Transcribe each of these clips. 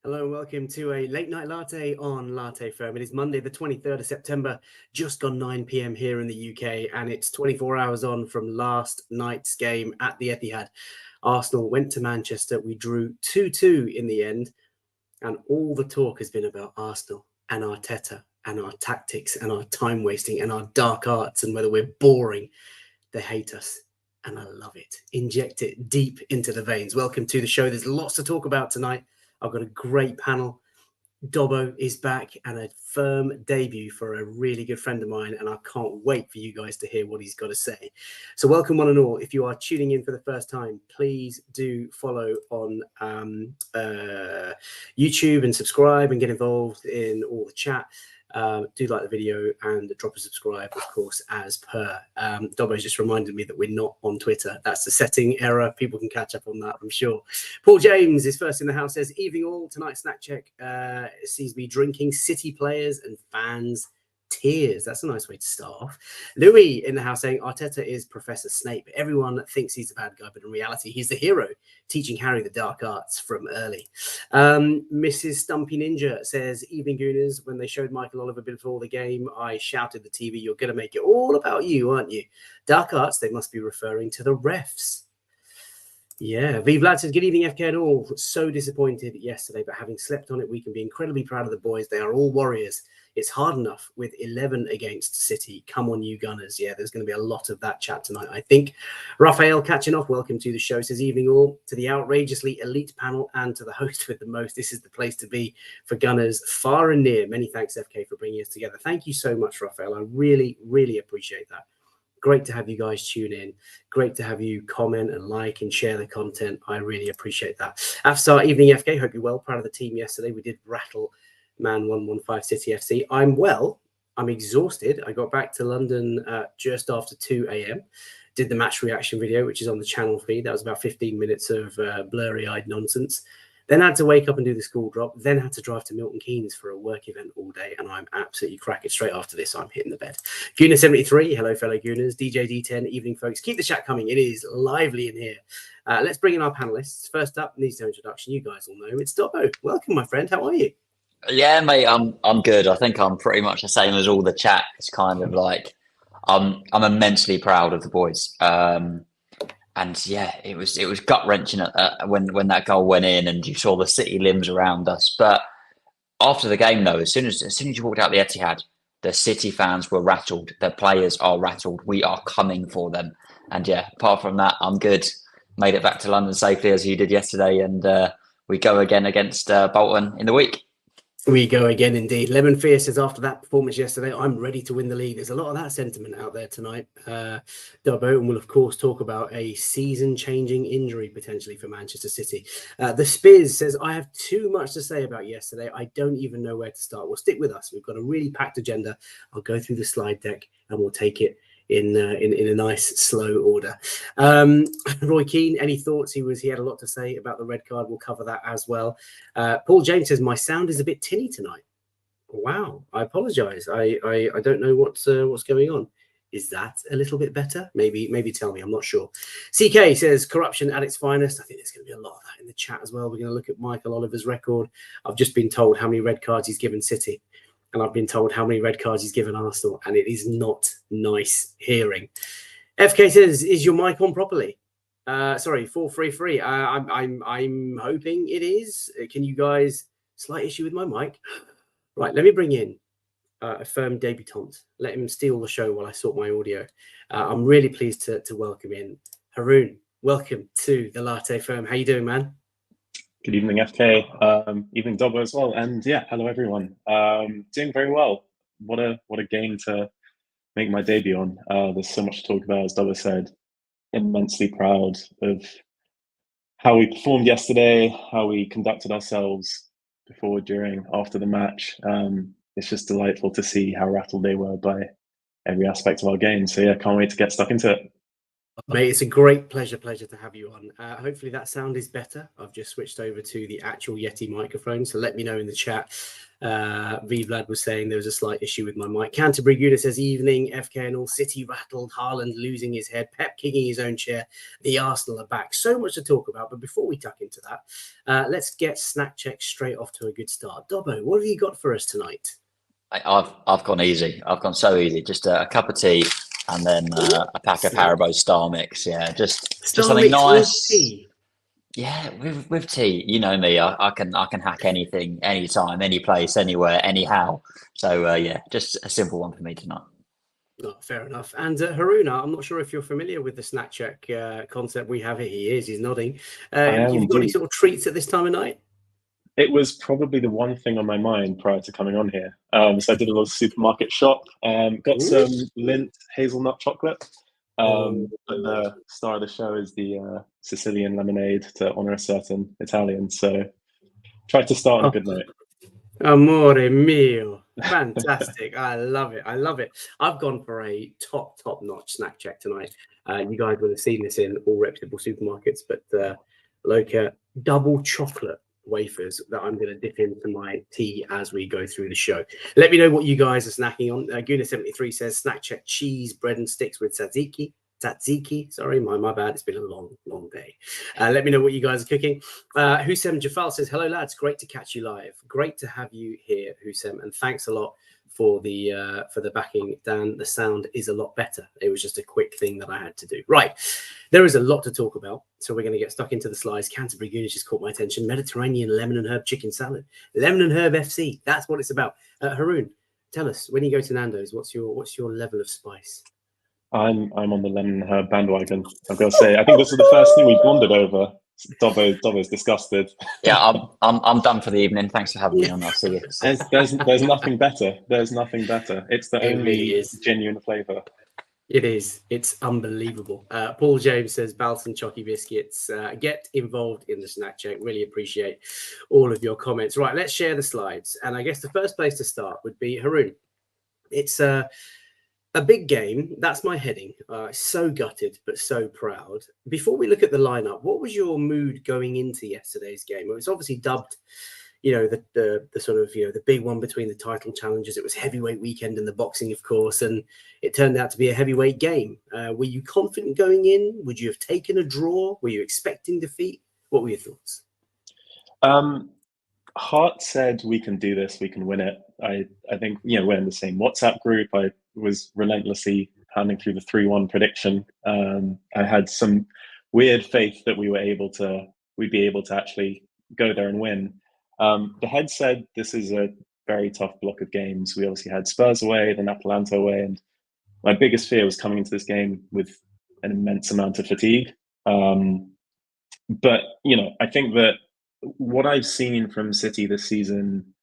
Hello and welcome to a late night latte on Latte Firm. It is Monday, the 23rd of September, just gone 9 p.m. here in the UK, and it's 24 hours on from last night's game at the Etihad. Arsenal went to Manchester. We drew 2-2 in the end, and all the talk has been about Arsenal and Arteta and our tactics and our time wasting and our dark arts and whether we're boring. They hate us, and I love it. Inject it deep into the veins. Welcome to the show. There's lots to talk about tonight. I've got a great panel. Dobbo is back and a firm debut for a really good friend of mine, and I can't wait for you guys to hear what he's got to say. So welcome one and all. If you are tuning in for the first time, please do follow on YouTube and subscribe and get involved in all the chat. Do like the video and drop a subscribe, of course, as per. Dobbo's just reminded me that we're not on Twitter. That's the setting error. People can catch up on that, I'm sure. Paul James is first in the house, says, evening all. Tonight's snack check sees me drinking City players and fans' tears. That's a nice way to start off. Louis in the house saying, Arteta is Professor Snape. Everyone thinks he's the bad guy, but in reality, he's the hero, teaching Harry the dark arts from early. Mrs. Stumpy Ninja says, evening Gooners, when they showed Michael Oliver before the game, I shouted at the TV, you're going to make it all about you, aren't you? Dark arts, they must be referring to the refs. Yeah, Vive Lad says, good evening, FK and all. So disappointed yesterday, but having slept on it, we can be incredibly proud of the boys. They are all warriors. It's hard enough with 11 against City. Come on, you Gunners. Yeah, there's going to be a lot of that chat tonight, I think. Raphael catching off. Welcome to the show. Says, evening all. To the outrageously elite panel and to the host with the most. This is the place to be for Gunners far and near. Many thanks, FK, for bringing us together. Thank you so much, Raphael. I really, really appreciate that. Great to have you guys tune in. Great to have you comment and like and share the content. I really appreciate that. Afsar, evening, FK. Hope you're well. Proud of the team yesterday. We did rattle Man 115 City FC. I'm well. I'm exhausted. I got back to London just after 2 a.m. Did the match reaction video, which is on the channel feed. That was about 15 minutes of blurry-eyed nonsense. Then I had to wake up and do the school drop. Then had to drive to Milton Keynes for a work event all day. And I'm absolutely cracking. Straight after this, I'm hitting the bed. Gooner73, hello, fellow Gooners. DJ D10, evening, folks. Keep the chat coming. It is lively in here. Let's bring in our panelists. First up, needs no introduction. You guys all know him. It's Dobbo. Welcome, my friend. How are you? Yeah, mate, I'm good. I think I'm pretty much the same as all the chat. It's kind of like I'm immensely proud of the boys. And yeah, it was gut wrenching when that goal went in, and you saw the City limbs around us. But after the game, though, as soon as you walked out the Etihad, the City fans were rattled. The players are rattled. We are coming for them. And yeah, apart from that, I'm good. Made it back to London safely as you did yesterday, and we go again against Bolton in the week. We go again, indeed. Lemon Fear says, after that performance yesterday, I'm ready to win the league. There's a lot of that sentiment out there tonight. Dobbo, and we'll, of course, talk about a season-changing injury potentially for Manchester City. The Spiz says, I have too much to say about yesterday. I don't even know where to start. Well, stick with us. We've got a really packed agenda. I'll go through the slide deck and we'll take it in a nice slow order. Roy Keane, any thoughts? He had a lot to say about the red card. We'll cover that as well. Paul James says, my sound is a bit tinny tonight. Wow, I apologize. I don't know what's going on. Is that a little bit better? Maybe tell me. I'm not sure. CK says, corruption at its finest. I think there's going to be a lot of that in the chat as well. We're going to look at Michael Oliver's record. I've just been told how many red cards he's given City. And I've been told how many red cards he's given Arsenal, and it is not nice hearing. FK says, "Is your mic on properly?" Sorry, 433. I'm hoping it is. Can you guys? Slight issue with my mic. Right, let me bring in a firm debutant. Let him steal the show while I sort my audio. I'm really pleased to welcome in Haroon. Welcome to the Latte Firm. How you doing, man? Good evening, FK. Evening, Dobbo as well. And yeah, hello everyone. Doing very well. What a game to make my debut on. There's so much to talk about, as Dobbo said. Immensely proud of how we performed yesterday, how we conducted ourselves before, during, after the match. It's just delightful to see how rattled they were by every aspect of our game. So yeah, can't wait to get stuck into it. Mate, it's a great pleasure to have you on. Hopefully that sound is better. I've just switched over to the actual Yeti microphone, so let me know in the chat. Vlad was saying there was a slight issue with my mic. Canterbury Guna says, evening, FK and all, City rattled, Haaland losing his head, Pep kicking his own chair, the Arsenal are back. So much to talk about, but before we tuck into that, let's get Snack Check straight off to a good start. Dobbo, what have you got for us tonight? I've gone easy. I've gone so easy. Just a cup of tea and then a pack of Haribo Star Mix. Yeah, just something nice. Tea. Yeah, with tea. You know me. I can hack anything, anytime, any place, anywhere, anyhow. So yeah, just a simple one for me tonight. Oh, fair enough. And Haruna, I'm not sure if you're familiar with the Snack Check concept we have here. He is. He's nodding. You've got any sort of treats at this time of night? It was probably the one thing on my mind prior to coming on here. So I did a little supermarket shop, got some Lindt hazelnut chocolate. But the star of the show is the Sicilian lemonade to honor a certain Italian. So tried to start on a good note. Amore mio. Fantastic. I love it. I love it. I've gone for a top-notch Snack Check tonight. You guys would have seen this in all reputable supermarkets, but Loca double chocolate wafers that I'm going to dip into my tea as we go through the show. Let me know what you guys are snacking on. Guna73 says Snack Check cheese, bread and sticks with tzatziki. Sorry, my bad. It's been a long day. Let me know what you guys are cooking. Hussein Jafal says, hello lads, great to catch you live. Great to have you here, Hussein, and thanks a lot for the backing. Dan, the sound is a lot better. It was just a quick thing that I had to do. Right, there is a lot to talk about, so we're going to get stuck into the slides. Canterbury Goonies just caught my attention. Mediterranean lemon and herb chicken salad, lemon and herb FC. That's what it's about. Haroon, tell us, when you go to Nando's, what's your level of spice? I'm on the lemon and herb bandwagon. I've got to say, I think this is the first thing we've bonded over. Dobbo's disgusted. Yeah, I'm done for the evening. Thanks for having me on. I'll see you. There's nothing better. There's nothing better. It's the only genuine flavour. It is. It's unbelievable. Paul James says, Balton Chocky Biscuits. Get involved in the Snack Check. Really appreciate all of your comments. Right, let's share the slides. And I guess the first place to start would be Haroon. It's a big game. That's my heading. So gutted, but so proud. Before we look at the lineup, what was your mood going into yesterday's game? It was obviously dubbed, the sort of, the big one between the title challenges. It was heavyweight weekend in the boxing, of course, and it turned out to be a heavyweight game. Were you confident going in? Would you have taken a draw? Were you expecting defeat? What were your thoughts? Hart said, we can do this, we can win it. I think, we're in the same WhatsApp group. I was relentlessly pounding through the 3-1 prediction. I had some weird faith that we'd be able to actually go there and win. The head said this is a very tough block of games. We obviously had Spurs away, then Atalanta away, and my biggest fear was coming into this game with an immense amount of fatigue. But, I think that what I've seen from City this season,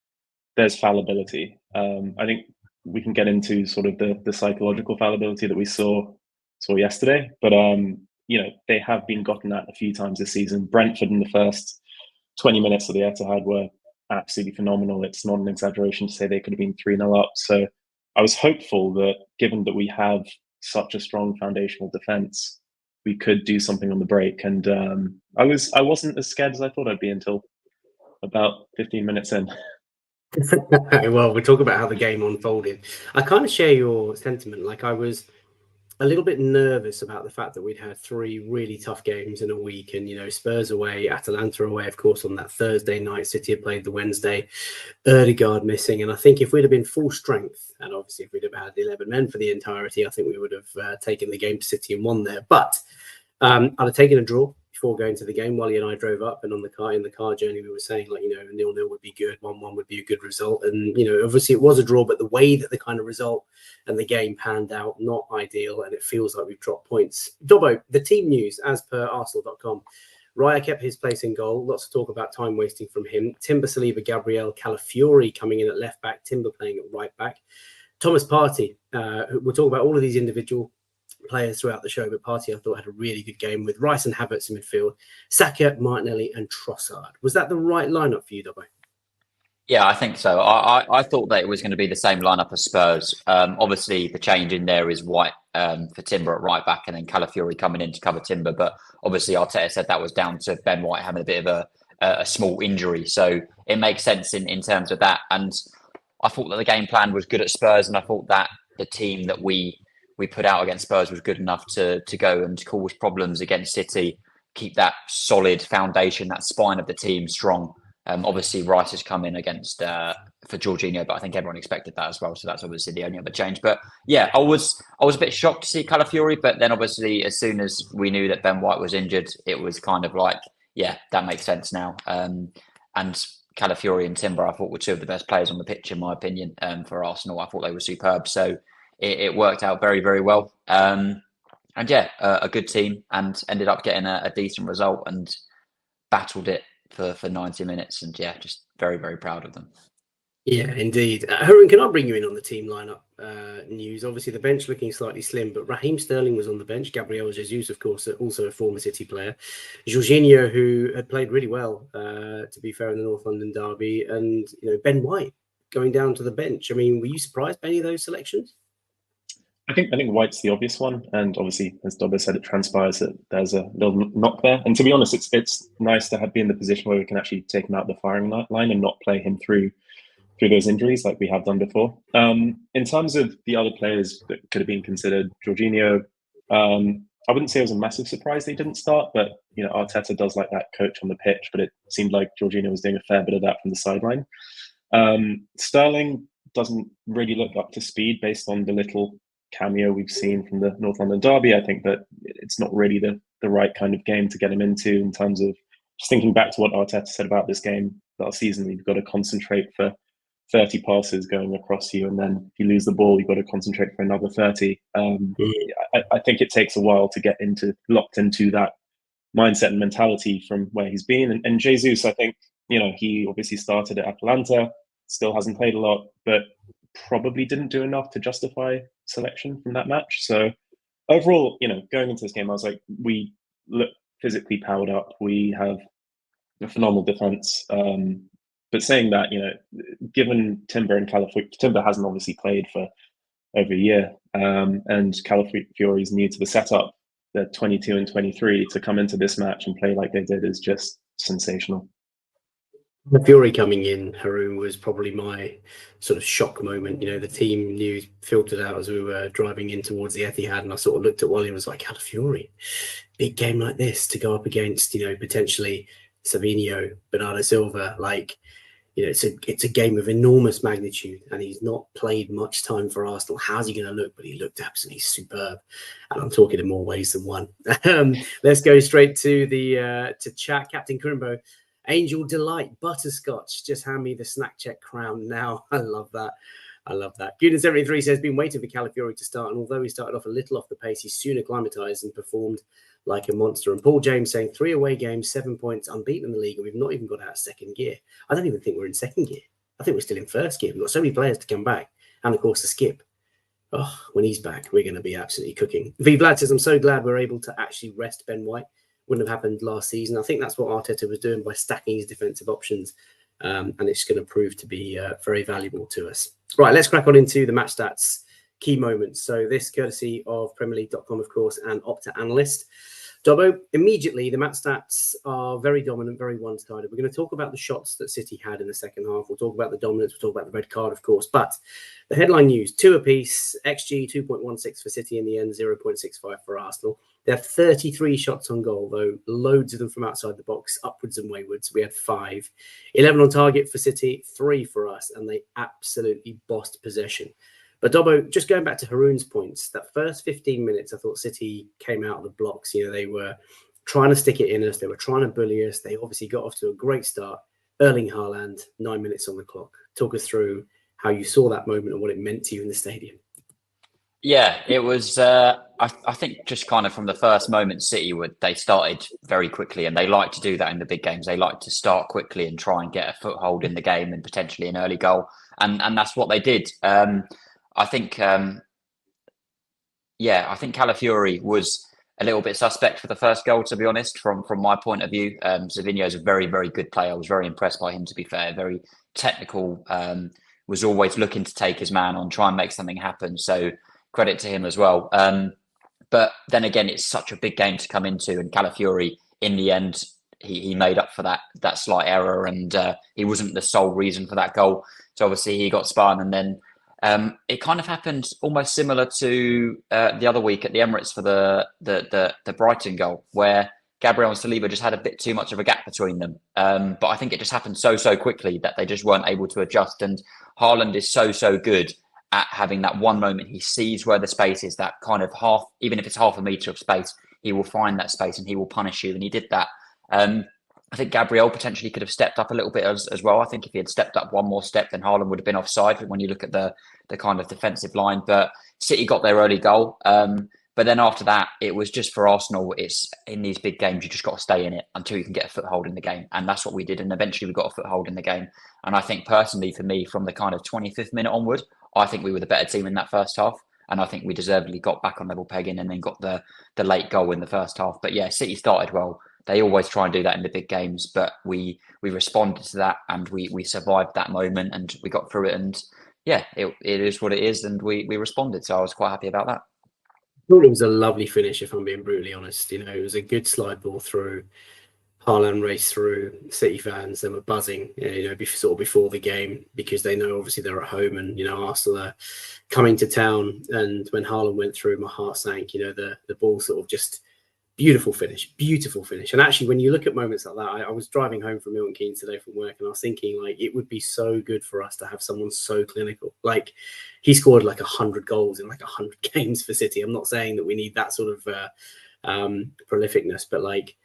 there's fallibility. I think we can get into sort of the psychological fallibility that we saw yesterday, but they have been gotten at a few times this season. Brentford in the first 20 minutes of the Etihad were absolutely phenomenal. It's not an exaggeration to say they could have been 3-0 up. So I was hopeful that, given that we have such a strong foundational defense, we could do something on the break. And I wasn't as scared as I thought I'd be until about 15 minutes in. Well, we'll talk about how the game unfolded. I kind of share your sentiment. Like, I was a little bit nervous about the fact that we'd had 3 really tough games in a week, and Spurs away, Atalanta away, of course, on that Thursday night. City had played the Wednesday, Ødegaard missing, and I think if we'd have been full strength, and obviously if we'd have had 11 men for the entirety, I think we would have taken the game to City and won there. But I'd have taken a draw before going to the game. Wally and I drove up, and in the car journey, we were saying, 0-0 would be good, 1-1 would be a good result. And obviously it was a draw, but the way that the kind of result and the game panned out, not ideal, and it feels like we've dropped points. Dobbo, the team news as per Arsenal.com. Raya kept his place in goal. Lots of talk about time wasting from him. Timber, Saliba, Gabriel, Calafiori coming in at left back. Timber playing at right back. Thomas Partey. We'll talk about all of these individual players throughout the show, but Partey I thought had a really good game with Rice and Havertz in midfield, Saka, Martinelli and Trossard. Was that the right lineup for you, Dobbo? Yeah, I think so. I thought that it was going to be the same lineup as Spurs. Obviously, the change in there is White for Timber at right back, and then Calafiori coming in to cover Timber. But obviously, Arteta said that was down to Ben White having a bit of a small injury, so it makes sense in terms of that. And I thought that the game plan was good at Spurs, and I thought that the team that we put out against Spurs was good enough to go and cause problems against City, keep that solid foundation, that spine of the team strong. Obviously, Rice has come in against for Jorginho, but I think everyone expected that as well. So that's obviously the only other change. But yeah, I was a bit shocked to see Calafiori, but then obviously as soon as we knew that Ben White was injured, it was kind of like, yeah, that makes sense now. And Calafiori and Timber, I thought, were two of the best players on the pitch, in my opinion, for Arsenal. I thought they were superb. So it worked out very, very well. And yeah, a good team, and ended up getting a decent result and battled it for 90 minutes. And yeah, just very, very proud of them. Yeah, indeed. Harun, can I bring you in on the team lineup news? Obviously, the bench looking slightly slim, but Raheem Sterling was on the bench. Gabriel Jesus, of course, also a former City player. Jorginho, who had played really well, to be fair, in the North London derby. And, Ben White going down to the bench. I mean, were you surprised by any of those selections? I think White's the obvious one, and obviously, as Dobbo said, it transpires that there's a little knock there. And to be honest, it's nice to be in the position where we can actually take him out the firing line and not play him through those injuries like we have done before. In terms of the other players that could have been considered, Jorginho, I wouldn't say it was a massive surprise they didn't start, but Arteta does like that coach on the pitch, but it seemed like Jorginho was doing a fair bit of that from the sideline. Sterling doesn't really look up to speed based on the little cameo we've seen from the North London derby. I think that it's not really the right kind of game to get him into, in terms of just thinking back to what Arteta said about this game last season. You've got to concentrate for 30 passes going across you, and then if you lose the ball, you've got to concentrate for another 30. I think it takes a while to get locked into that mindset and mentality from where he's been. And Jesus, I think, he obviously started at Atalanta, still hasn't played a lot, but probably didn't do enough to justify selection from that match. So overall, going into this game, I was like, we look physically powered up. We have a phenomenal defense. But saying that, given Timber and Calafiori, Timber hasn't obviously played for over a year, and Calafiori is new to the setup. They're 22 and 23, to come into this match and play like they did is just sensational. The Fury coming in, Haroon, was probably my sort of shock moment. The team news filtered out as we were driving in towards the Etihad, and I sort of looked at Wally and was like, Calafiori, big game like this to go up against, potentially Savinho, Bernardo Silva, it's a game of enormous magnitude, and he's not played much time for Arsenal. How's he going to look? But he looked absolutely superb, and I'm talking in more ways than one. Let's go straight to the to chat. Captain Kurimbo, Angel Delight, Butterscotch. Just hand me the snack check crown now. I love that. Guden73 says, been waiting for Calafiori to start, and although he started off a little off the pace, he soon acclimatized and performed like a monster. And Paul James saying 3 away games, 7 points, unbeaten in the league, and we've not even got out of second gear. I don't even think we're in second gear. I think we're still in first gear. We've got so many players to come back, and of course the skip. Oh, when he's back, we're going to be absolutely cooking. V Vlad says, I'm so glad we're able to actually rest Ben White. Wouldn't have happened last season. I think that's what Arteta was doing by stacking his defensive options, and it's going to prove to be very valuable to us. Right, let's crack on into the match stats, key moments. So this courtesy of PremierLeague.com, of course, and Opta Analyst. Dobbo, immediately, the match stats are very dominant, very one-sided. We're going to talk about the shots that City had in the second half. We'll talk about the dominance. We'll talk about the red card, of course. But the headline news, 2 apiece, XG 2.16 for City in the end, 0.65 for Arsenal. They have 33 shots on goal, though, loads of them from outside the box, upwards and waywards. We had 5. 11 on target for City, 3 for us, and they absolutely bossed possession. But Dobbo, just going back to Haroon's points, that first 15 minutes, I thought City came out of the blocks. They were trying to stick it in us. They were trying to bully us. They obviously got off to a great start. Erling Haaland, 9 minutes on the clock. Talk us through how you saw that moment and what it meant to you in the stadium. Yeah, it was, I think just kind of from the first moment, City they started very quickly, and they like to do that in the big games. They like to start quickly and try and get a foothold in the game and potentially an early goal. And that's what they did. I think Calafiori was a little bit suspect for the first goal, to be honest, from my point of view. Savinho is a very, very good player. I was very impressed by him, to be fair. Very technical, was always looking to take his man on, try and make something happen. So credit to him as well. But then again, it's such a big game to come into, and Calafiori, in the end, he made up for that slight error, and he wasn't the sole reason for that goal. So obviously he got spun, and then it kind of happened almost similar to the other week at the Emirates for the Brighton goal, where Gabriel and Saliba just had a bit too much of a gap between them. But I think it just happened so quickly that they just weren't able to adjust. And Haaland is so good at having that one moment he sees where the space is, that kind of half, even if it's half a metre of space, he will find that space and he will punish you. And he did that. I think Gabriel potentially could have stepped up a little bit as well. I think if he had stepped up one more step, then Haaland would have been offside when you look at the kind of defensive line. But City got their early goal. But then after that, it was just for Arsenal. It's in these big games, you just got to stay in it until you can get a foothold in the game. And that's what we did. And eventually we got a foothold in the game. And I think personally, for me, from the kind of 25th minute onward, I think we were the better team in that first half. And I think we deservedly got back on level pegging and then got the late goal in the first half. But yeah, City started well. They always try and do that in the big games, but we responded to that and we survived that moment and we got through it. And yeah, it is what it is. And we responded. So I was quite happy about that. I thought it was a lovely finish, if I'm being brutally honest. You know, it was a good slide ball through. Haaland raced through. City fans, they were buzzing, you know, before the game, because they know obviously they're at home and, you know, Arsenal are coming to town. And when Haaland went through, my heart sank. You know, the ball sort of just beautiful finish. And actually, when you look at moments like that, I was driving home from Milton Keynes today from work, and I was thinking, like, it would be so good for us to have someone so clinical. Like, he scored like 100 goals in like 100 games for City. I'm not saying that we need that sort of prolificness, but like,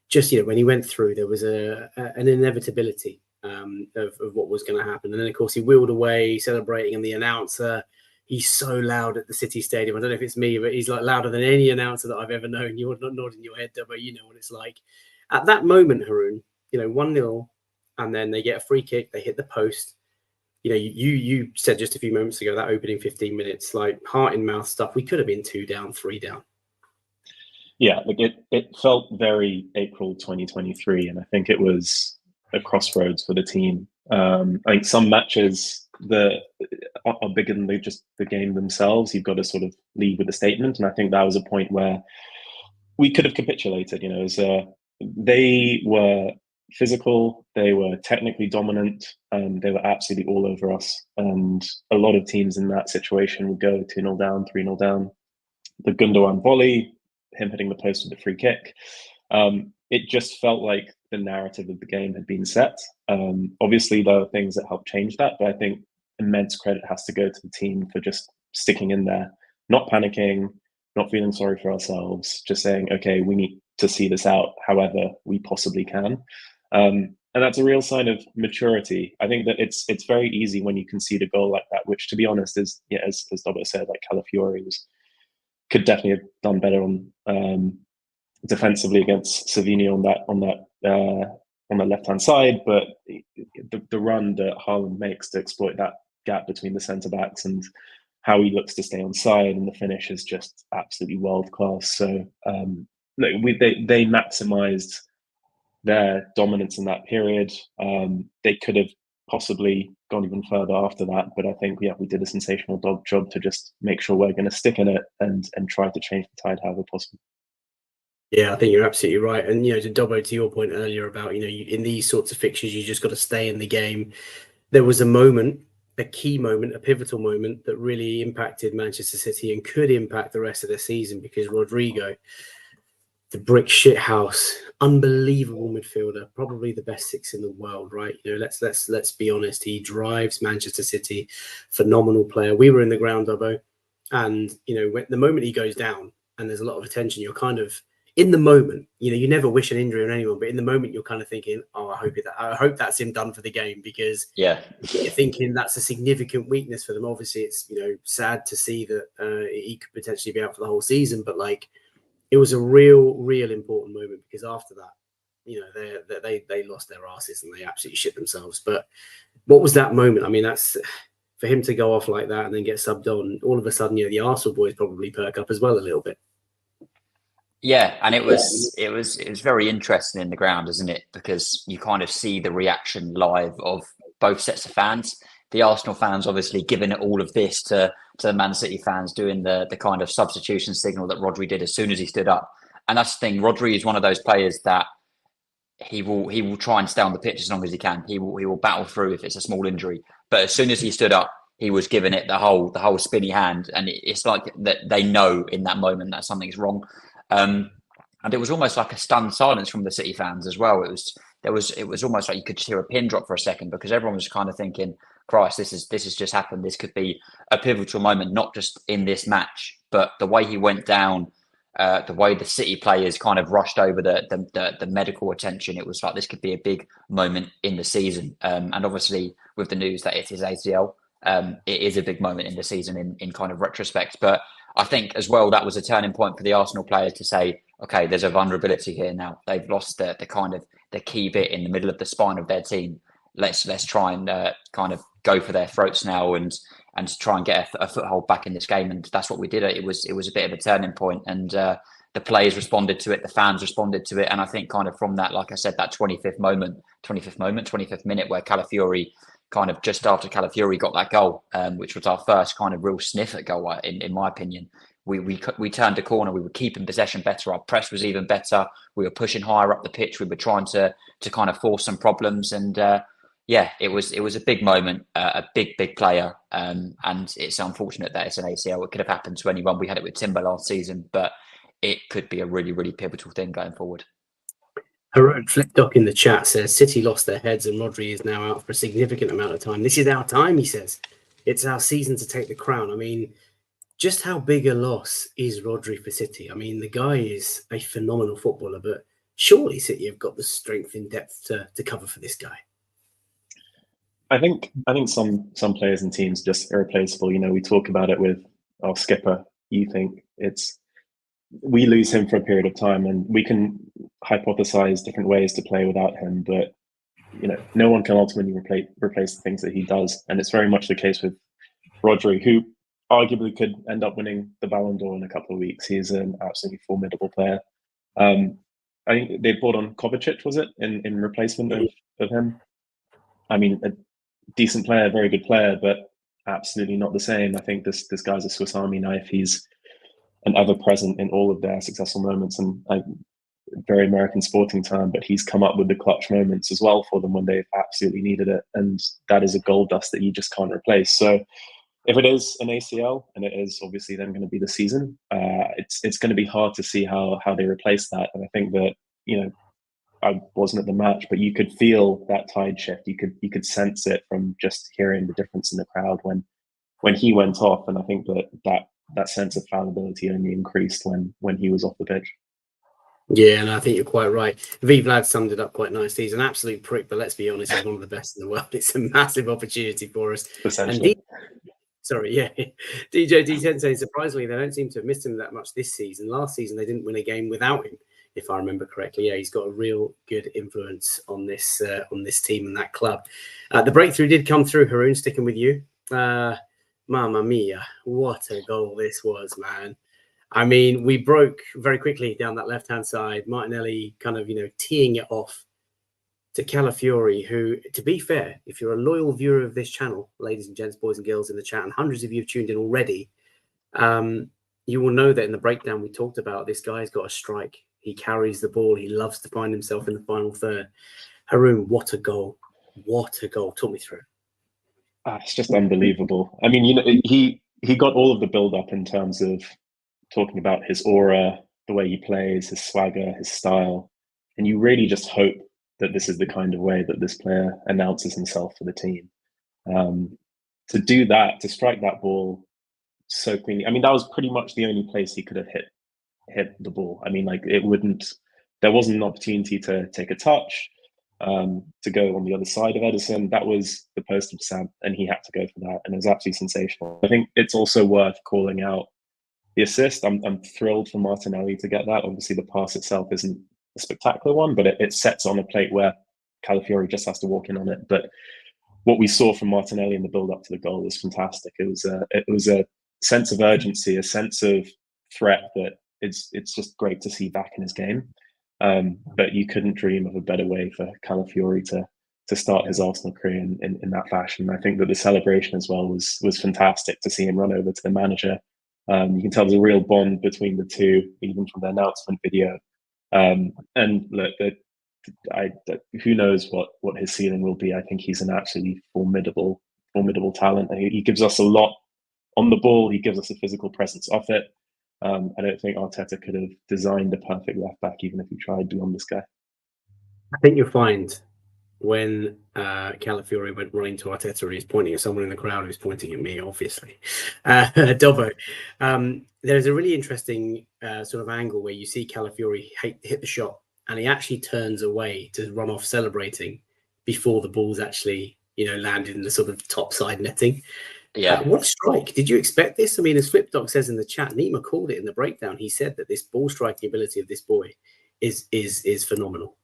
just, you know, when he went through, there was an inevitability of what was going to happen. And then, of course, he wheeled away celebrating, and the announcer, he's so loud at the City Stadium. I don't know if it's me, but he's like louder than any announcer that I've ever known. You're not nodding your head, but you know what it's like. At that moment, Haroon, you know, 1-0, and then they get a free kick, they hit the post. You know, you said just a few moments ago, that opening 15 minutes, like heart in mouth stuff. We could have been 2 down, 3 down. Yeah, like it felt very April 2023, and I think it was a crossroads for the team. I think some matches are bigger than just the game themselves. You've got to sort of lead with a statement, and I think that was a point where we could have capitulated. You know, they were physical, they were technically dominant, and they were absolutely all over us. And a lot of teams in that situation would go 2-0 down, 3-0 down. The Gundogan volley, him hitting the post with the free kick. It just felt like the narrative of the game had been set. Obviously, there are things that helped change that, but I think immense credit has to go to the team for just sticking in there, not panicking, not feeling sorry for ourselves, just saying, okay, we need to see this out however we possibly can. And that's a real sign of maturity. I think that it's very easy when you concede a goal like that, which, to be honest, is, yeah, as Dobbo said, like Calafiori could definitely have done better on defensively against Savini on the left hand side. But the run that Haaland makes to exploit that gap between the centre backs and how he looks to stay on side, and the finish is just absolutely world class. So they maximised their dominance in that period. They could have possibly gone even further after that, but I think, yeah, we did a sensational job to just make sure we're going to stick in it and try to change the tide however possible. Yeah, I think you're absolutely right. And, you know, to Dobbo, to your point earlier about, you know, in these sorts of fixtures, you just got to stay in the game. There was a moment, a key moment, a pivotal moment that really impacted Manchester City and could impact the rest of the season, because Rodrigo, the brick shit house, unbelievable midfielder, probably the best 6 in the world, right? You know, let's be honest. He drives Manchester City, phenomenal player. We were in the ground, Dobbo, and, you know, when the moment he goes down and there's a lot of attention, you're kind of in the moment. You know, you never wish an injury on anyone, but in the moment you're kind of thinking, oh, I hope that's him done for the game, because yeah, you're thinking that's a significant weakness for them. Obviously, it's, you know, sad to see that he could potentially be out for the whole season, but like, it was a real important moment, because after that, you know, they lost their asses and they absolutely shit themselves. But what was that moment? I mean, that's for him to go off like that and then get subbed on. All of a sudden, you know, the Arsenal boys probably perk up as well a little bit. Yeah, and it was very interesting in the ground, isn't it? Because you kind of see the reaction live of both sets of fans. The Arsenal fans obviously giving it all of this to the Man City fans, doing the kind of substitution signal that Rodri did as soon as he stood up. And that's the thing. Rodri is one of those players that he will try and stay on the pitch as long as he can. He will battle through if it's a small injury. But as soon as he stood up, he was giving it the whole spinny hand, and it's like that they know in that moment that something's wrong. And it was almost like a stunned silence from the City fans as well. It was almost like you could just hear a pin drop for a second, because everyone was kind of thinking, Christ, this has just happened. This could be a pivotal moment, not just in this match, but the way he went down, the way the City players kind of rushed over the medical attention. It was like this could be a big moment in the season. And obviously with the news that it is ACL, it is a big moment in the season in kind of retrospect. But I think as well, that was a turning point for the Arsenal players to say, okay, there's a vulnerability here now. They've lost the kind of the key bit in the middle of the spine of their team. Let's try and kind of go for their throats now and try and get a foothold back in this game. And that's what we did. It was a bit of a turning point, and the players responded to it, the fans responded to it. And I think kind of from that, like I said, that 25th minute where Calafiori kind of just after Calafiori got that goal, which was our first kind of real sniff at goal, in my opinion. We turned a corner. We were keeping possession better. Our press was even better. We were pushing higher up the pitch. We were trying to kind of force some problems. And it was a big moment, a big player. And it's unfortunate that it's an ACL. It could have happened to anyone. We had it with Timber last season, but it could be a really, really pivotal thing going forward. Haroon Flipdoc in the chat says City lost their heads and Rodri is now out for a significant amount of time. This is our time, he says. It's our season to take the crown. I mean, just how big a loss is Rodri for City? I mean, the guy is a phenomenal footballer, but surely City have got the strength in depth to cover for this guy. I think some players and teams are just irreplaceable. You know, we talk about it with our skipper. You think we lose him for a period of time, and we can hypothesize different ways to play without him, but you know, no one can ultimately replace the things that he does. And it's very much the case with Rodri, who arguably could end up winning the Ballon d'Or in a couple of weeks. He's an absolutely formidable player. I think they brought on Kovacic, was it, in replacement of him? I mean, a decent player, very good player, but absolutely not the same. I think this guy's a Swiss Army knife. He's an ever present in all of their successful moments, and very American sporting term, but he's come up with the clutch moments as well for them when they've absolutely needed it, and that is a gold dust that you just can't replace. So if it is an ACL, and it is obviously then going to be the season, it's going to be hard to see how they replace that. And I think that, you know, I wasn't at the match, but you could feel that tide shift. You could sense it from just hearing the difference in the crowd when he went off. And I think that sense of fallibility only increased when he was off the pitch. Yeah, and I think you're quite right. Vlad summed it up quite nicely. He's an absolute prick, but let's be honest, he's one of the best in the world. It's a massive opportunity for us. Essentially. DJ D10 saying, surprisingly, they don't seem to have missed him that much this season. Last season, they didn't win a game without him, if I remember correctly. Yeah, he's got a real good influence on this team and that club. The breakthrough did come through. Haroon, sticking with you. Mamma mia, what a goal this was, man. I mean, we broke very quickly down that left-hand side. Martinelli kind of, teeing it off to Calafiori, who, to be fair, if you're a loyal viewer of this channel, ladies and gents, boys and girls in the chat, and hundreds of you have tuned in already, you will know that in the breakdown we talked about, this guy's got a strike. He carries the ball. He loves to find himself in the final third. Haroon, what a goal. What a goal. Talk me through. It's just unbelievable. I mean, he got all of the build-up in terms of talking about his aura, the way he plays, his swagger, his style. And you really just hope that this is the kind of way that this player announces himself for the team. To do that, to strike that ball so cleanly. I mean, that was pretty much the only place he could have hit the ball. I mean, there wasn't an opportunity to take a touch, to go on the other side of Ederson. That was the post of Sam, and he had to go for that. And it was absolutely sensational. I think it's also worth calling out the assist. I'm thrilled for Martinelli to get that. Obviously, the pass itself isn't a spectacular one, but it sets on a plate where Calafiori just has to walk in on it. But what we saw from Martinelli in the build-up to the goal was fantastic. It was a sense of urgency, a sense of threat that it's just great to see back in his game. But you couldn't dream of a better way for Calafiori to start his Arsenal career in that fashion. I think that the celebration as well was fantastic to see him run over to the manager. You can tell there's a real bond between the two, even from the announcement video. And look, who knows what his ceiling will be. I think he's an absolutely formidable talent. He gives us a lot on the ball. He gives us a physical presence off it. I don't think Arteta could have designed a perfect left back, even if he tried beyond this guy. I think you'll find when Calafiori went running to Arteta and he's pointing at someone in the crowd who's pointing at me, obviously. Dobbo, there's a really interesting sort of angle where you see Calafiori hit the shot and he actually turns away to run off celebrating before the ball's actually, landed in the sort of top side netting. Yeah. What a strike. Did you expect this? I mean, as Flipdog says in the chat, Nima called it in the breakdown. He said that this ball striking ability of this boy is phenomenal.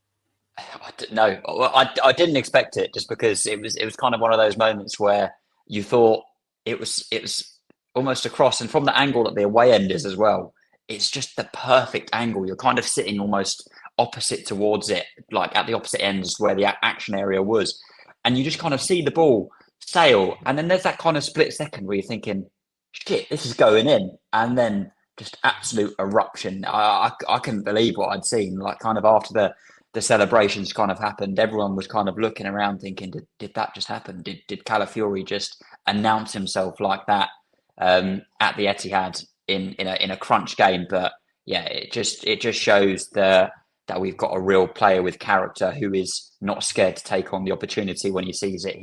No, I didn't expect it, just because it was kind of one of those moments where you thought it was almost across, and from the angle that the away end is as well, it's just the perfect angle. You're kind of sitting almost opposite towards it, like at the opposite ends where the action area was, and you just kind of see the ball sail, and then there's that kind of split second where you're thinking, shit, this is going in, and then just absolute eruption. I couldn't believe what I'd seen. Like, kind of after the celebrations kind of happened, everyone was kind of looking around thinking, did that just happen? Did Calafiori just announce himself like that at the Etihad in a crunch game? But yeah, it just shows that we've got a real player with character who is not scared to take on the opportunity when he sees it.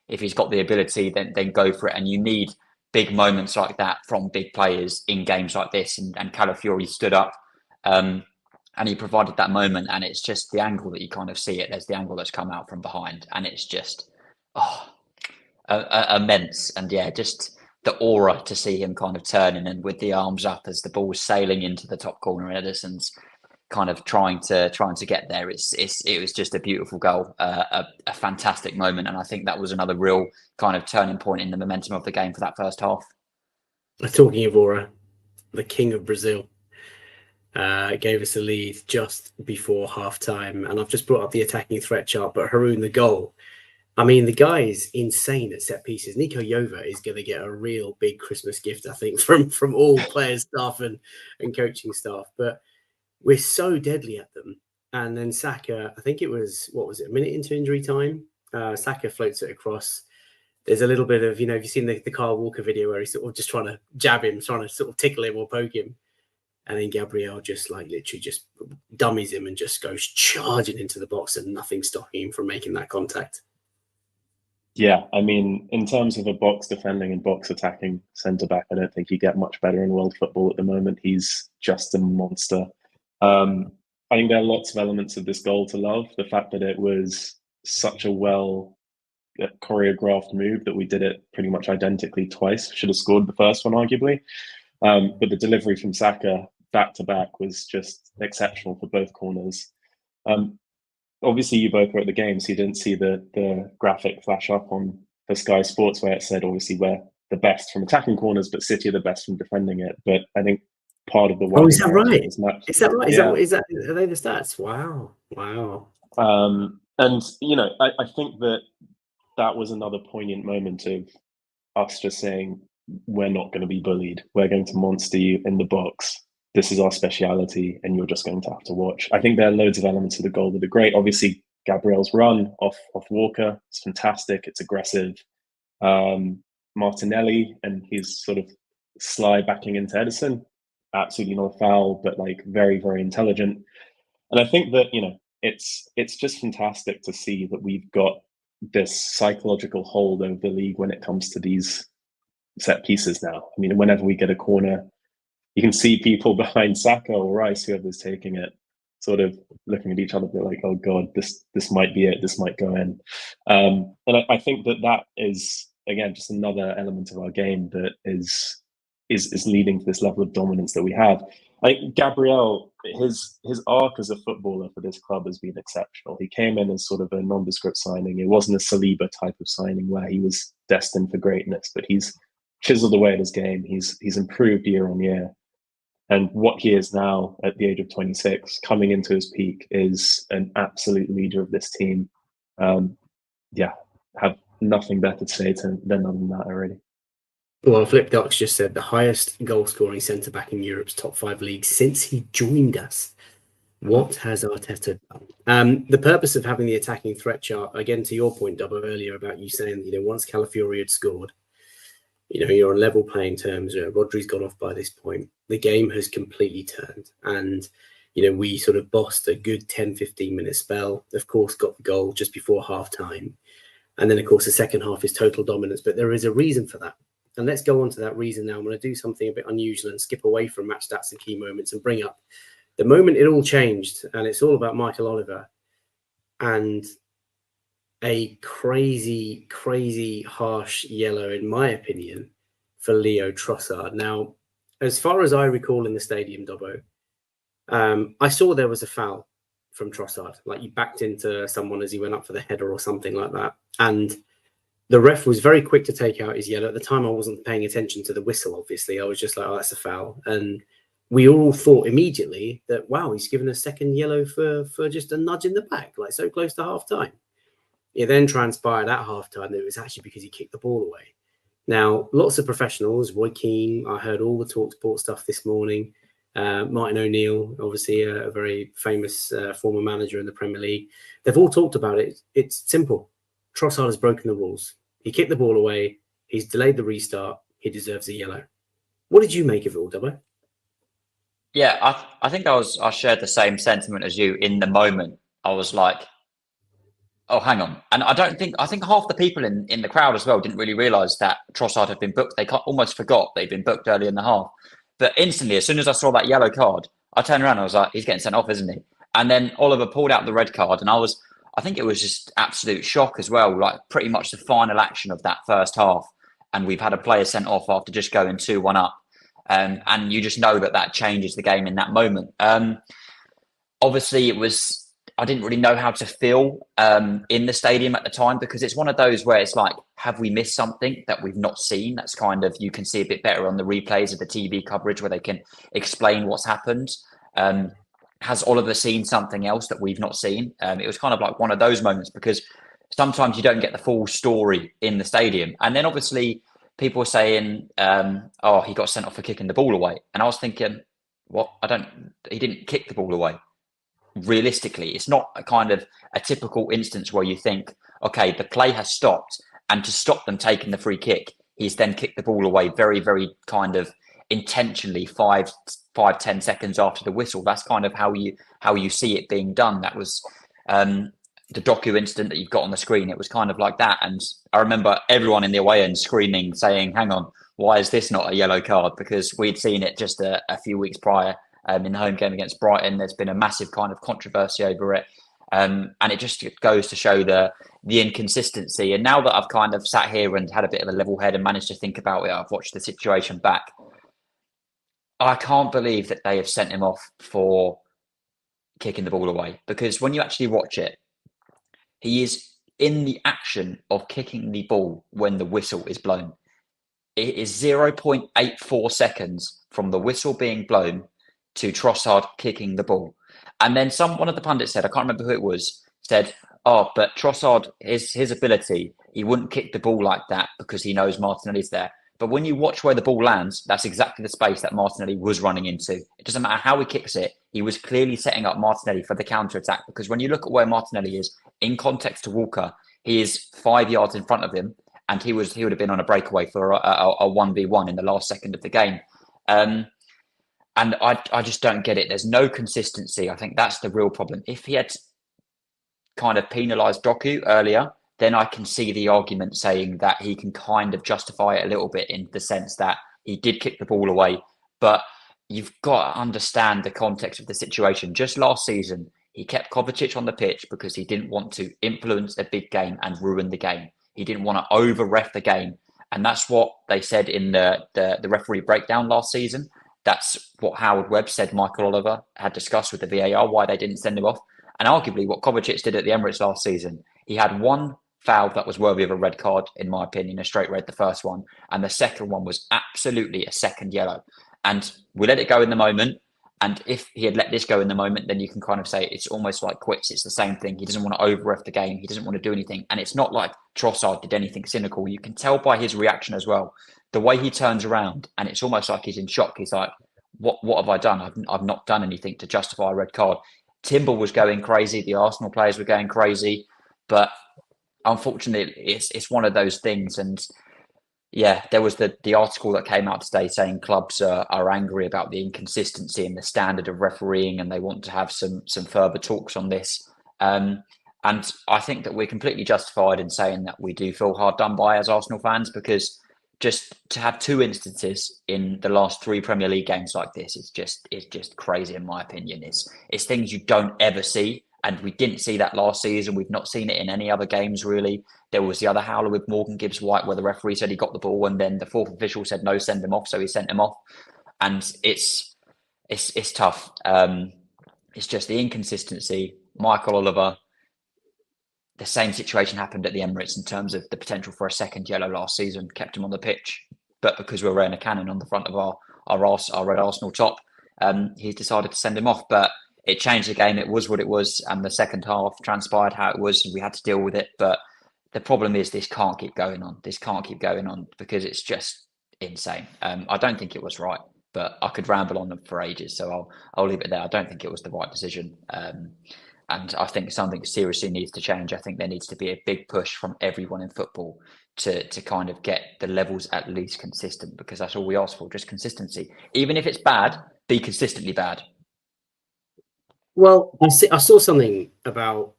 If he's got the ability, then go for it. And you need big moments like that from big players in games like this. And Calafiori stood up and he provided that moment. And it's just the angle that you kind of see it. There's the angle that's come out from behind. And it's just immense. And yeah, just the aura to see him kind of turning and with the arms up as the ball's sailing into the top corner and Ederson's kind of trying to get there. It was just a beautiful goal, a fantastic moment, and I think that was another real kind of turning point in the momentum of the game for that first half. Talking of aura, the king of Brazil gave us a lead just before half time, and I've just brought up the attacking threat chart, but Haroon, the goal, I mean, the guy is insane at set pieces. Nico Yova is going to get a real big Christmas gift, I think, from all players, staff and coaching staff, but we're so deadly at them. And then Saka, I think it was, a minute into injury time? Saka floats it across. There's a little bit of, have you seen the Kyle Walker video where he's sort of just trying to jab him, trying to sort of tickle him or poke him? And then Gabriel just literally just dummies him and just goes charging into the box and nothing stopping him from making that contact. Yeah, I mean, in terms of a box defending and box attacking centre-back, I don't think you get much better in world football at the moment. He's just a monster. I think there are lots of elements of this goal to love. The fact that it was such a well choreographed move that we did it pretty much identically twice. Should have scored the first one, arguably. But the delivery from Saka back to back was just exceptional for both corners. Obviously, you both were at the game, so you didn't see the graphic flash up on the Sky Sports where it said, obviously, we're the best from attacking corners, but City are the best from defending it. But I think part of the is that right? Is that right? Yeah. Is that are they the stats? Wow. And I think that was another poignant moment of us just saying, we're not going to be bullied. We're going to monster you in the box. This is our speciality, and you're just going to have to watch. I think there are loads of elements of the goal that are great. Obviously, Gabriel's run off Walker, it's fantastic. It's aggressive. Martinelli and his sort of sly backing into Ederson, absolutely not a foul, but like very, very intelligent. And I think that, it's just fantastic to see that we've got this psychological hold over the league when it comes to these set pieces now. I mean, whenever we get a corner, you can see people behind Saka or Rice, whoever's taking it, sort of looking at each other, they're like, oh God, this might be it, this might go in. And I think that is, again, just another element of our game that is leading to this level of dominance that we have. Like Gabriel, his arc as a footballer for this club has been exceptional. He came in as sort of a nondescript signing. It wasn't a Saliba type of signing where he was destined for greatness, but he's chiseled away at his game. He's improved year on year. And what he is now at the age of 26, coming into his peak, is an absolute leader of this team. yeah, have nothing better to say than other than that already. Well, Flip Ducks just said the highest goal scoring centre back in Europe's top 5 leagues since he joined us. What has Arteta done? The purpose of having the attacking threat chart, again, to your point, Dubbo, earlier about you saying, once Calafiori had scored, you're on level playing terms. Rodri's gone off by this point. The game has completely turned. And, we sort of bossed a good 10, 15-minute spell. Of course, got the goal just before half-time. And then, of course, the second half is total dominance. But there is a reason for that. And let's go on to that reason now. I'm going to do something a bit unusual and skip away from match stats and key moments and bring up the moment it all changed. And it's all about Michael Oliver and a crazy, crazy harsh yellow, in my opinion, for Leo Trossard. Now, as far as I recall in the stadium, Dobbo, I saw there was a foul from Trossard. Like, he backed into someone as he went up for the header or something like that. And the ref was very quick to take out his yellow. At the time, I wasn't paying attention to the whistle, obviously. I was just like, oh, that's a foul. And we all thought immediately that, wow, he's given a second yellow for just a nudge in the back, like so close to half-time. It then transpired at half-time that it was actually because he kicked the ball away. Now, lots of professionals, Roy Keane, I heard all the TalkSport stuff this morning. Martin O'Neill, obviously a very famous former manager in the Premier League. They've all talked about it. It's simple. Trossard has broken the rules. He kicked the ball away. He's delayed the restart. He deserves a yellow. What did you make of it all, Dubbo? Yeah, I think I shared the same sentiment as you in the moment. I was like, oh, hang on. And I think half the people in the crowd as well didn't really realise that Trossard had been booked. They almost forgot they'd been booked early in the half. But instantly, as soon as I saw that yellow card, I turned around and I was like, he's getting sent off, isn't he? And then Oliver pulled out the red card and I think it was just absolute shock as well, like pretty much the final action of that first half. And we've had a player sent off after just going 2-1 up. And you just know that changes the game in that moment. Obviously, I didn't really know how to feel in the stadium at the time, because it's one of those where it's like, have we missed something that we've not seen? That's kind of, you can see a bit better on the replays of the TV coverage where they can explain what's happened. Has Oliver seen something else that we've not seen? It was kind of like one of those moments, because sometimes you don't get the full story in the stadium. And then obviously people were saying, oh, he got sent off for kicking the ball away. And I was thinking, what? He didn't kick the ball away. Realistically, it's not a kind of a typical instance where you think, okay, the play has stopped, and to stop them taking the free kick, he's then kicked the ball away very, very kind of intentionally 5-10 seconds after the whistle. That's kind of how you see it being done. That was the docu incident that you've got on the screen. It was kind of like that. And I remember everyone in the away end screaming, saying, hang on, why is this not a yellow card? Because we'd seen it just a few weeks prior in the home game against Brighton. There's been a massive kind of controversy over it. And it just goes to show the inconsistency. And now that I've kind of sat here and had a bit of a level head and managed to think about it, I've watched the situation back. I can't believe that they have sent him off for kicking the ball away, because when you actually watch it, he is in the action of kicking the ball when the whistle is blown. It is 0.84 seconds from the whistle being blown to Trossard kicking the ball. And then one of the pundits said, I can't remember who it was, said, oh, but Trossard, his ability, he wouldn't kick the ball like that because he knows Martinelli's there. But when you watch where the ball lands, that's exactly the space that Martinelli was running into. It doesn't matter how he kicks it. He was clearly setting up Martinelli for the counter-attack, because when you look at where Martinelli is in context to Walker, he is 5 yards in front of him, and he would have been on a breakaway for a 1v1 in the last second of the game. And I just don't get it. There's no consistency. I think that's the real problem. If he had kind of penalised Doku earlier, then I can see the argument saying that he can kind of justify it a little bit, in the sense that he did kick the ball away. But you've got to understand the context of the situation. Just last season, he kept Kovacic on the pitch because he didn't want to influence a big game and ruin the game. He didn't want to over-ref the game. And that's what they said in the referee breakdown last season. That's what Howard Webb said Michael Oliver had discussed with the VAR, why they didn't send him off. And arguably what Kovacic did at the Emirates last season, he had one foul that was worthy of a red card, in my opinion, a straight red, the first one. And the second one was absolutely a second yellow. And we let it go in the moment. And if he had let this go in the moment, then you can kind of say it's almost like quits. It's the same thing. He doesn't want to over-ref the game. He doesn't want to do anything. And it's not like Trossard did anything cynical. You can tell by his reaction as well, the way he turns around, and it's almost like he's in shock. He's like, what have I done? I've not done anything to justify a red card. Timber was going crazy. The Arsenal players were going crazy. But unfortunately, it's one of those things. And yeah, there was the article that came out today saying clubs are angry about the inconsistency in the standard of refereeing, and they want to have some further talks on this. And I think that we're completely justified in saying that we do feel hard done by as Arsenal fans, because just to have 2 instances in the last 3 Premier League games like this is just crazy, in my opinion. It's things you don't ever see. And we didn't see that last season. We've not seen it in any other games, really. There was the other howler with Morgan Gibbs-White where the referee said he got the ball and then the 4th official said, no, send him off. So he sent him off. And it's tough. It's just the inconsistency. Michael Oliver, the same situation happened at the Emirates in terms of the potential for a second yellow last season, kept him on the pitch. But because we're wearing a cannon on the front of our red Arsenal top, he's decided to send him off. But it changed the game. It was what it was. And the second half transpired how it was. And we had to deal with it. But the problem is this can't keep going on. This can't keep going on because it's just insane. I don't think it was right, but I could ramble on for ages. So I'll leave it there. I don't think it was the right decision. And I think something seriously needs to change. I think there needs to be a big push from everyone in football to kind of get the levels at least consistent, because that's all we ask for, just consistency. Even if it's bad, be consistently bad. Well, I saw something about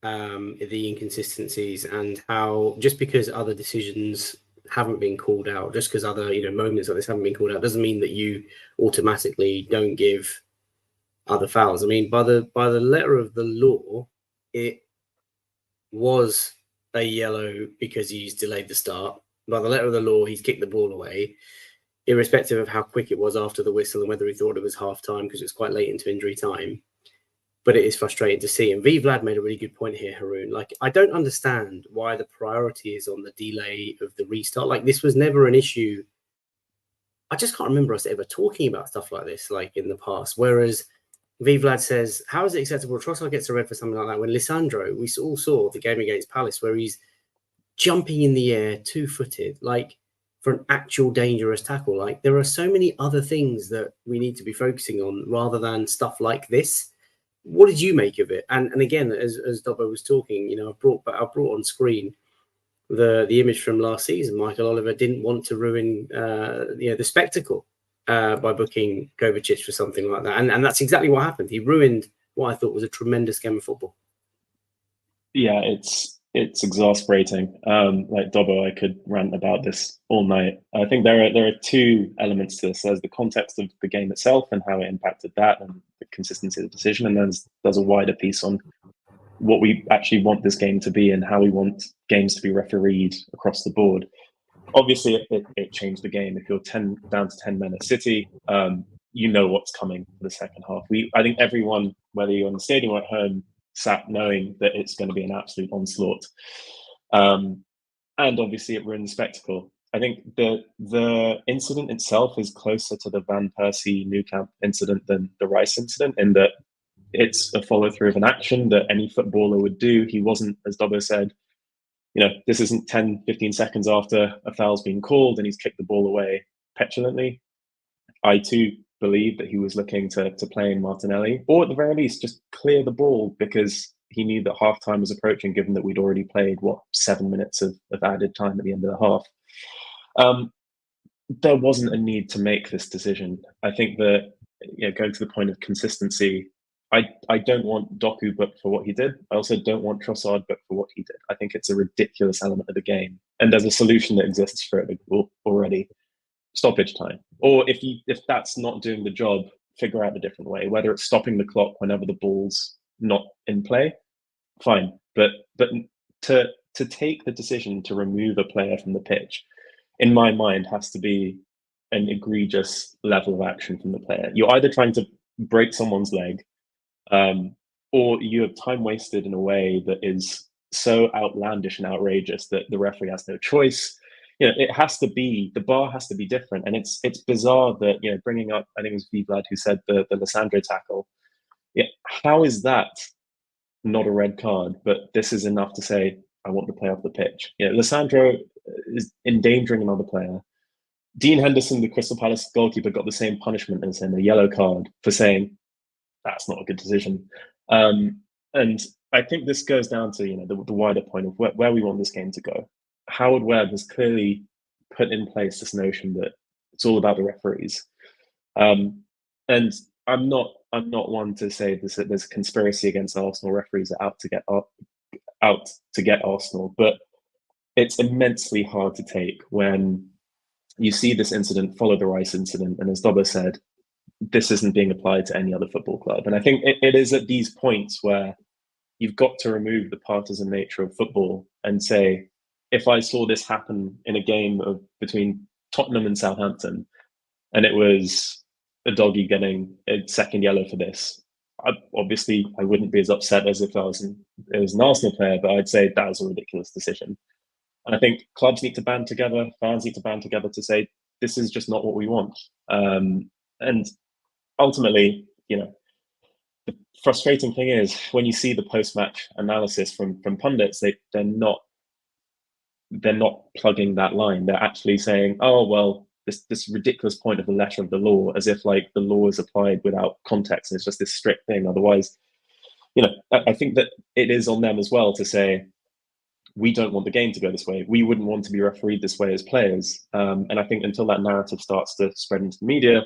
the inconsistencies and how just because other decisions haven't been called out, just because other moments like this haven't been called out, doesn't mean that you automatically don't give other fouls. I mean, by the letter of the law, it was a yellow because he's delayed the start. By the letter of the law, he's kicked the ball away, irrespective of how quick it was after the whistle and whether he thought it was half time, because it was quite late into injury time. But it is frustrating to see. And V Vlad made a really good point here, Haroon. Like, I don't understand why the priority is on the delay of the restart. Like, this was never an issue. I just can't remember us ever talking about stuff like this, like in the past. Whereas V Vlad says, how is it acceptable? Trossard gets a red for something like that. When Lisandro, we all saw the game against Palace where he's jumping in the air, 2-footed, like for an actual dangerous tackle. Like, there are so many other things that we need to be focusing on rather than stuff like this. What did you make of it? And again, as Dobbo was talking, I brought on screen the image from last season. Michael Oliver didn't want to ruin the spectacle by booking Kovacic for something like that, and that's exactly what happened. He ruined what I thought was a tremendous game of football. Yeah, it's exasperating. Like Dobbo, I could rant about this all night. I think there are 2 elements to this. There's the context of the game itself and how it impacted that, and the consistency of the decision. And then there's a wider piece on what we actually want this game to be and how we want games to be refereed across the board. Obviously, it changed the game. If you're down to 10 men at City, you know what's coming for the second half. I think everyone, whether you're in the stadium or at home, sat knowing that it's going to be an absolute onslaught. And obviously it ruined the spectacle. I think the incident itself is closer to the Van Persie Nou Camp incident than the Rice incident, in that it's a follow through of an action that any footballer would do. He wasn't, as Dobbo said, this isn't 10, 15 seconds after a foul's been called and he's kicked the ball away petulantly. I too believe that he was looking to play in Martinelli, or at the very least just clear the ball, because he knew that half time was approaching, given that we'd already played 7 minutes of added time at the end of the half. There wasn't a need to make this decision. I think that going to the point of consistency, I don't want Doku booked for what he did. I also don't want Trossard booked for what he did. I think it's a ridiculous element of the game, and there's a solution that exists for it already. Stoppage time. Or if that's not doing the job, figure out a different way, whether it's stopping the clock whenever the ball's not in play, fine. But to take the decision to remove a player from the pitch, in my mind, has to be an egregious level of action from the player. You're either trying to break someone's leg, or you have time wasted in a way that is so outlandish and outrageous that the referee has no choice. it has to be, the bar has to be different. And it's bizarre that, bringing up, I think it was V-Vlad who said the Lissandro tackle. Yeah, how is that not a red card, but this is enough to say, I want to play off the pitch? Lissandro is endangering another player. Dean Henderson, the Crystal Palace goalkeeper, got the same punishment as him, a yellow card, for saying that's not a good decision. And I think this goes down to the wider point of where we want this game to go. Howard Webb has clearly put in place this notion that it's all about the referees. And I'm not one to say there's a conspiracy against Arsenal. Referees are out to get Arsenal, but it's immensely hard to take when you see this incident follow the Rice incident, and as Dobber said, this isn't being applied to any other football club. And I think it is at these points where you've got to remove the partisan nature of football and say, if I saw this happen in a game between Tottenham and Southampton, and it was a doggy getting a second yellow for this, I wouldn't be as upset as if it was an Arsenal player, but I'd say that was a ridiculous decision. And I think clubs need to band together, fans need to band together to say, this is just not what we want. And ultimately, the frustrating thing is when you see the post-match analysis from pundits, they're not plugging that line. They're actually saying, oh, well, this ridiculous point of the letter of the law, as if like the law is applied without context. And it's just this strict thing. Otherwise, I think that it is on them as well to say, we don't want the game to go this way. We wouldn't want to be refereed this way as players. And I think until that narrative starts to spread into the media,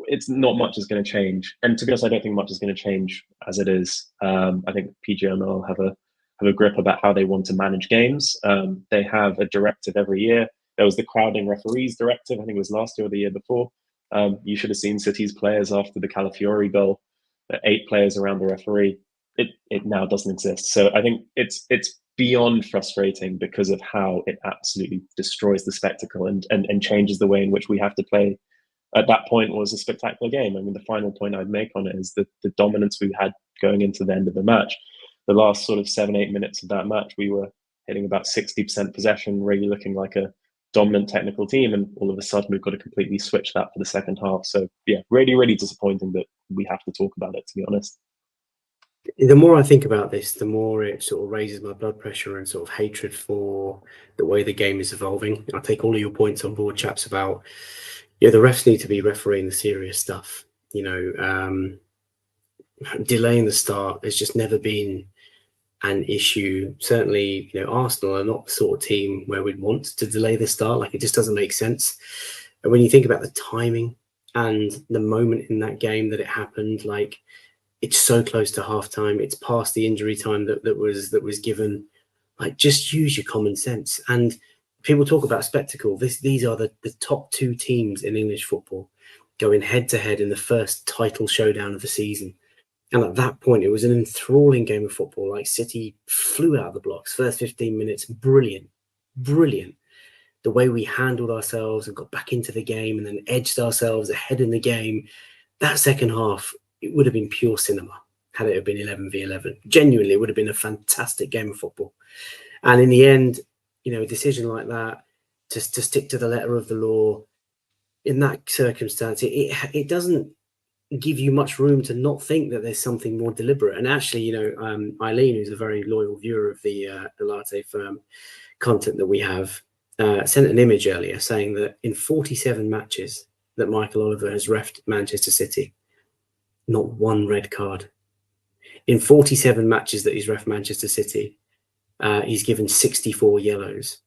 it's not much is going to change. And to be honest, I don't think much is going to change as it is. I think PGML have a grip about how they want to manage games. They have a directive every year. There was the crowding referees directive, I think it was last year or the year before. You should have seen City's players after the Calafiori goal, 8 players around the referee. It now doesn't exist. So I think it's beyond frustrating because of how it absolutely destroys the spectacle and changes the way in which we have to play. At that point was a spectacular game. I mean, the final point I'd make on it is that the dominance we had going into the end of the match. The last sort of 7-8 minutes of that match, we were hitting about 60% possession, really looking like a dominant technical team, and all of a sudden we've got to completely switch that for the second half. So yeah, really, really disappointing that we have to talk about it, to be honest. The more I think about this, the more it sort of raises my blood pressure and sort of hatred for the way the game is evolving. I take all of your points on board, chaps, about the refs need to be refereeing the serious stuff. Delaying the start has just never been an issue. Certainly, Arsenal are not the sort of team where we'd want to delay the start. Like, it just doesn't make sense. And when you think about the timing and the moment in that game that it happened, like, it's so close to halftime. It's past the injury time that was given. Like, just use your common sense. And people talk about spectacle. These are the top 2 teams in English football going head to head in the first title showdown of the season. And at that point, it was an enthralling game of football. Like, City flew out of the blocks. First 15 minutes, brilliant. The way we handled ourselves and got back into the game and then edged ourselves ahead in the game. That second half, it would have been pure cinema had it have been 11v11. Genuinely, it would have been a fantastic game of football. And in the end, a decision like that, just to stick to the letter of the law, in that circumstance, it doesn't give you much room to not think that there's something more deliberate. And actually, Eileen, who's a very loyal viewer of the Latte firm content that we have, sent an image earlier saying that in 47 matches that Michael Oliver has reffed Manchester City, not one red card. In 47 matches that he's reffed Manchester City, he's given 64 yellows.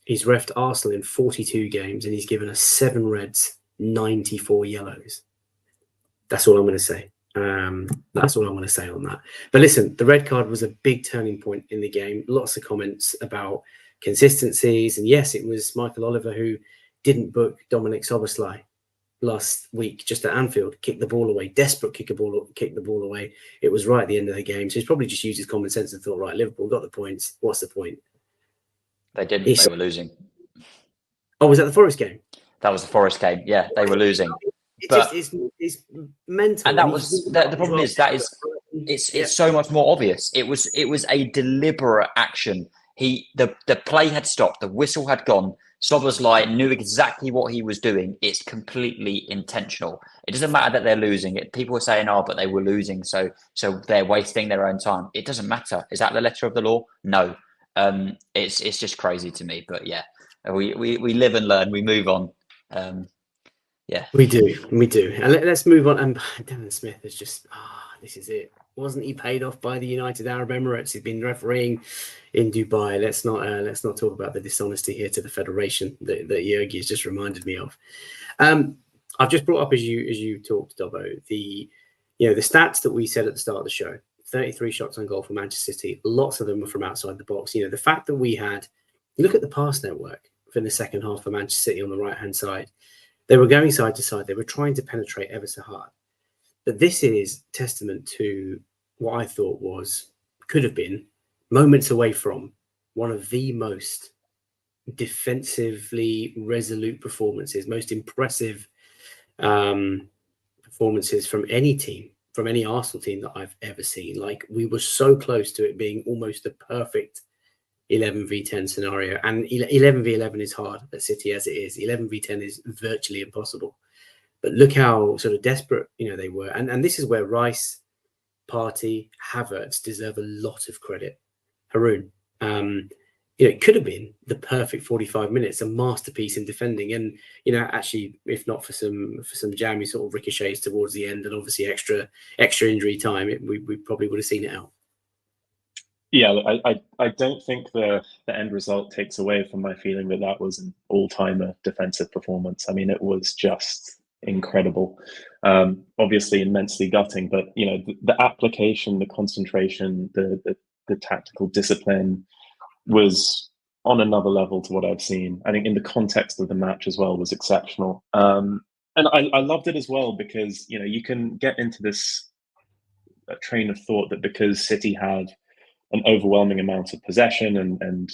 He's reffed Arsenal in 42 games and he's given us 7 reds, 94 yellows. That's all I'm going to say. That's all I'm going to say on that. But listen, the red card was a big turning point in the game. Lots of comments about consistencies. And yes, it was Michael Oliver who didn't book Dominic Szoboszlai last week, just at Anfield, kicked the ball away, desperate kick the ball away. It was right at the end of the game. So he's probably just used his common sense and thought, right, Liverpool got the points. What's the point? They didn't. They were losing. Oh, was that the Forest game? That was the Forest game. Yeah, they were losing. It's mental. And that was the problem. It's so much more obvious. It was a deliberate action. The play had stopped. The whistle had gone. Szoboszlai knew exactly what he was doing. It's completely intentional. It doesn't matter that they're losing. People are saying, "Oh, but they were losing, so they're wasting their own time." It doesn't matter. Is that the letter of the law? No. It's just crazy to me. But yeah, we live and learn. We move on. Yeah, we do, and let's move on. And Devon Smith is just this is it. Wasn't he paid off by the United Arab Emirates? He's been refereeing in Dubai. Let's not talk about the dishonesty here to the federation that Jurgi has just reminded me of. I've just brought up as you talked, Dobbo, the stats that we said at the start of the show. 33 shots on goal for Manchester City. Lots of them were from outside the box. The fact that we had, look at the pass network for the second half for Manchester City on the right hand side. They were going side to side. They were trying to penetrate ever so hard. But this is testament to what I thought could have been moments away from one of the most defensively resolute performances, most impressive performances from any team, from any Arsenal team that I've ever seen. Like, we were so close to it being almost a perfect 11v10 scenario. And 11v11 is hard at City as it is. 11v10 is virtually impossible. But look how sort of desperate, they were. And this is where Rice, Partey, Havertz deserve a lot of credit. Haroon, it could have been the perfect 45 minutes, a masterpiece in defending. And, actually, if not for some jammy sort of ricochets towards the end and obviously extra injury time, we probably would have seen it out. Yeah, I don't think the end result takes away from my feeling that was an all-timer defensive performance. I mean, it was just incredible. Obviously immensely gutting, but the application, the concentration, the tactical discipline was on another level to what I've seen. I think in the context of the match as well was exceptional. And I loved it as well because you can get into this train of thought that because City had an overwhelming amount of possession and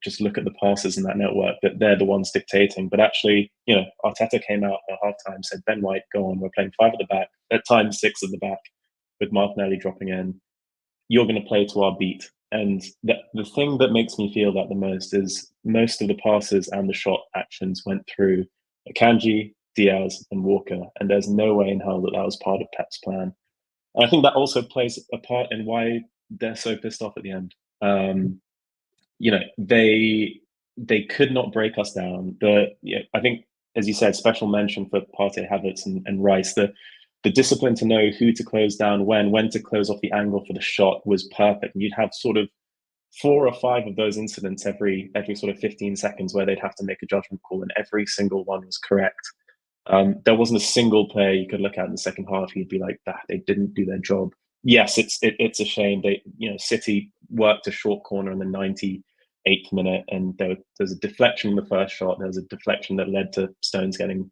just look at the passes in that network, that they're the ones dictating. But actually, Arteta came out at halftime, said, Ben White, go on, we're playing 5 at the back, at times 6 at the back, with Martinelli dropping in. You're going to play to our beat. And the thing that makes me feel that the most is most of the passes and the shot actions went through Akanji, Diaz, and Walker. And there's no way in hell that was part of Pep's plan. And I think that also plays a part in why they're so pissed off at the end. They could not break us down. I think, as you said, special mention for Partey, Havertz, and Rice. The discipline to know who to close down when to close off the angle for the shot was perfect. And you'd have sort of 4 or 5 of those incidents every sort of 15 seconds where they'd have to make a judgment call, and every single one was correct. There wasn't a single player you could look at in the second half you'd be like, they didn't do their job. Yes, it's a shame. City worked a short corner in the 98th minute, and there's a deflection in the first shot. There was a deflection that led to Stones getting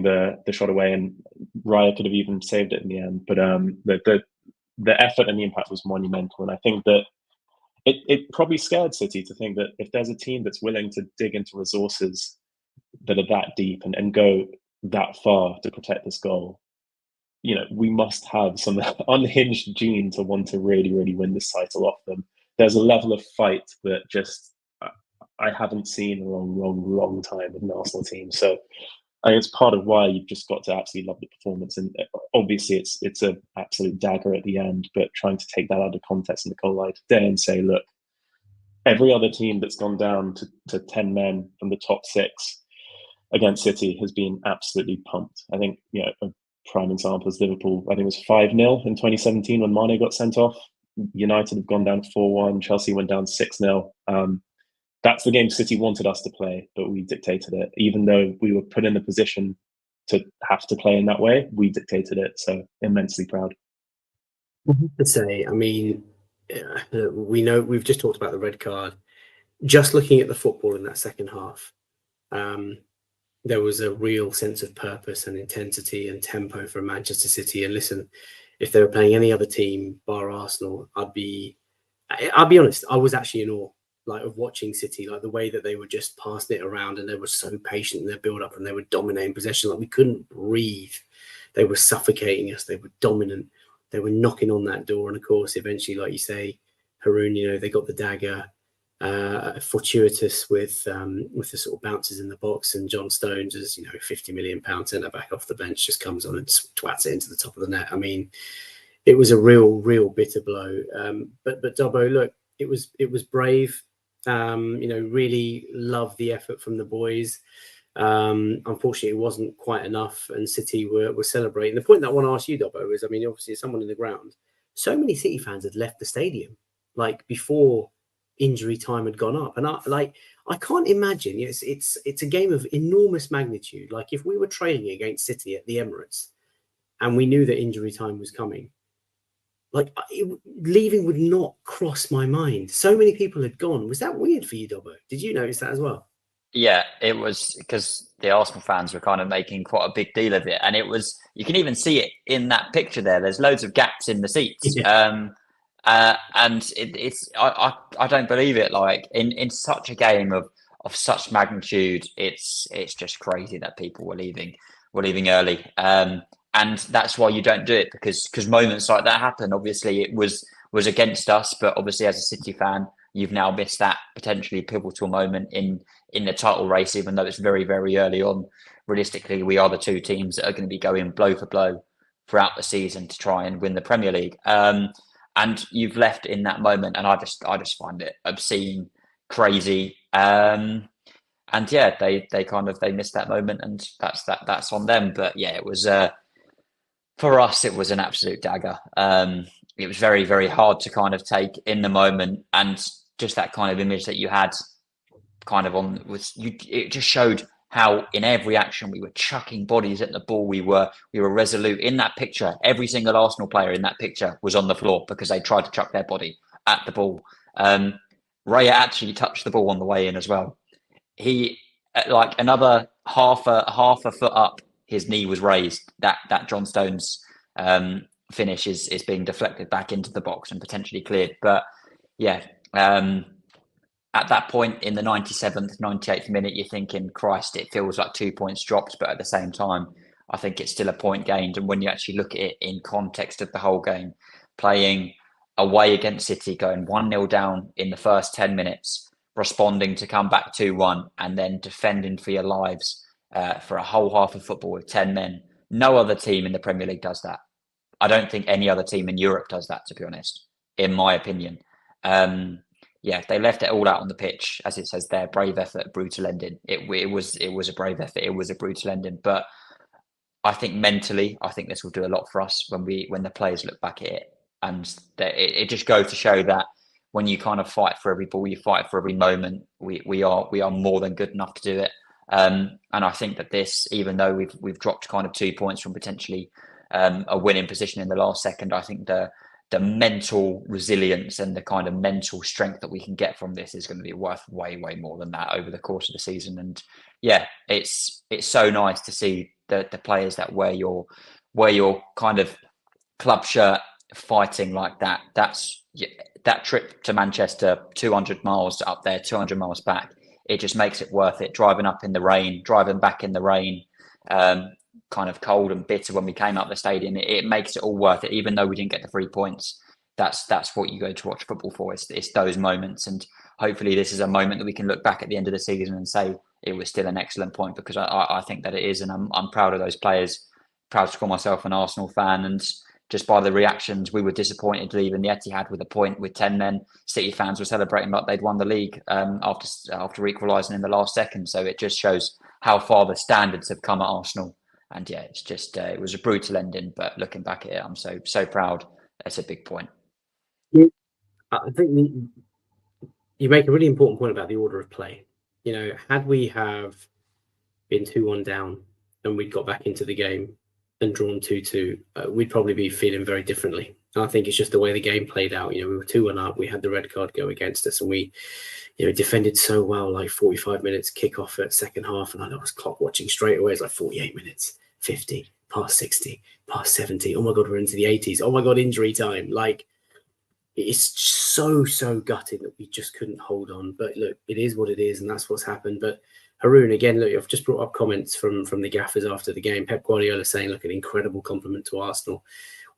the shot away, and Raya could have even saved it in the end. But the effort and the impact was monumental, and I think that it probably scared City to think that if there's a team that's willing to dig into resources that are that deep and go that far to protect this goal, we must have some unhinged gene to want to really, really win this title off them. There's a level of fight that just I haven't seen in a long time with an Arsenal team. So I think it's part of why you've just got to absolutely love the performance. And obviously it's an absolute dagger at the end, but trying to take that out of context in the goal line today and say, look, every other team that's gone down to 10 men from the top 6 against City has been absolutely pumped. I think, a prime example is Liverpool. I think it was 5-0 in 2017 when Mane got sent off. United have gone down 4-1. Chelsea went down 6-0. That's the game City wanted us to play, but we dictated it. Even though we were put in the position to have to play in that way, we dictated it. So immensely proud. To say, I mean, we know we've just talked about the red card. Just looking at the football in that second half, there was a real sense of purpose and intensity and tempo from Manchester City. And listen, if they were playing any other team bar Arsenal, I'll be honest, I was actually in awe, of watching City, the way that they were just passing it around, and they were so patient in their build-up, and they were dominating possession. We couldn't breathe. They were suffocating us. They were dominant. They were knocking on that door. And of course, eventually, like you say, Haroon, they got the dagger. fortuitous with the sort of bounces in the box, and John Stones, as £50 million centre back off the bench, just comes on and twats it into the top of the net. I mean, it was a real bitter blow. But Dobbo, look, it was brave. Really loved the effort from the boys. Unfortunately, it wasn't quite enough, and City were celebrating. The point that I want to ask you, Dobbo, is, I mean, obviously, as someone in the ground, so many City fans had left the stadium like before injury time had gone up, and I can't imagine. It's a game of enormous magnitude. Like, if we were trailing against City at the Emirates and we knew that injury time was coming, like, leaving would not cross my mind. So many people had gone. Was that weird for you, Dobbo? Did you notice that as well? Yeah, it was, because the Arsenal fans were kind of making quite a big deal of it, and it was, you can even see it in that picture there. There's loads of gaps in the seats. Yeah. And I don't believe it. Like, in such a game of such magnitude, it's just crazy that people were leaving early. And that's why you don't do it, because moments like that happen. Obviously, it was against us, but obviously, as a City fan, you've now missed that potentially pivotal moment in the title race, even though it's very, very early on. Realistically, we are the two teams that are going to be going blow for blow throughout the season to try and win the Premier League. And you've left in that moment, and I just find it obscene, crazy. And yeah, they missed that moment, and that's on them. But yeah, it was for us, it was an absolute dagger. It was very, very hard to kind of take in the moment, and just that kind of image that you had kind of on was it just showed how in every action we were chucking bodies at the ball. We were resolute in that picture. Every single Arsenal player in that picture was on the floor because they tried to chuck their body at the ball. Raya actually touched the ball on the way in as well. He, like, another half a foot up, his knee was raised. That John Stones finish is being deflected back into the box and potentially cleared. But yeah, at that point in the 97th, 98th minute, you're thinking, Christ, it feels like 2 points dropped. But at the same time, I think it's still a point gained. And when you actually look at it in context of the whole game, playing away against City, going 1-0 down in the first 10 minutes, responding to come back 2-1, and then defending for your lives for a whole half of football with 10 men. No other team in the Premier League does that. I don't think any other team in Europe does that, to be honest, in my opinion. Yeah, they left it all out on the pitch, as it says there. Brave effort, brutal ending. It was a brave effort. It was a brutal ending. But I think mentally, I think this will do a lot for us when the players look back at it, and it just goes to show that when you kind of fight for every ball, you fight for every moment. We are more than good enough to do it. And I think that this, even though we've dropped kind of 2 points from potentially a winning position in the last second, I think the mental resilience and the kind of mental strength that we can get from this is going to be worth way, way more than that over the course of the season. And yeah, it's so nice to see the players that wear your kind of club shirt fighting like that. That trip to Manchester, 200 miles up there, 200 miles back, it just makes it worth it. Driving up in the rain, driving back in the rain, kind of cold and bitter when we came up the stadium. It makes it all worth it, even though we didn't get the 3 points. That's what you go to watch football for. It's those moments, and hopefully this is a moment that we can look back at the end of the season and say it was still an excellent point, because I think that it is, and I'm proud of those players. Proud to call myself an Arsenal fan, and just by the reactions, we were disappointed leaving the Etihad with a point with 10 men. City fans were celebrating like they'd won the league after equalising in the last second. So it just shows how far the standards have come at Arsenal. And yeah, it's just it was a brutal ending, but looking back at it, I'm so proud. That's a big point. Yeah, I think you make a really important point about the order of play. Had we have been 2-1 down and we'd got back into the game and drawn 2-2, we'd probably be feeling very differently. And I think it's just the way the game played out. We were 2-1 up, we had the red card go against us, and we defended so well, like 45 minutes kick-off at second half, and I was clock watching straight away. It's like 48 minutes, 50, past 60, past 70. Oh my God, we're into the 80s. Oh my God, injury time. Like, it's so gutting that we just couldn't hold on. But look, it is what it is, and that's what's happened. But Haroon, again, look, I've just brought up comments from the gaffers after the game. Pep Guardiola saying, look, an incredible compliment to Arsenal.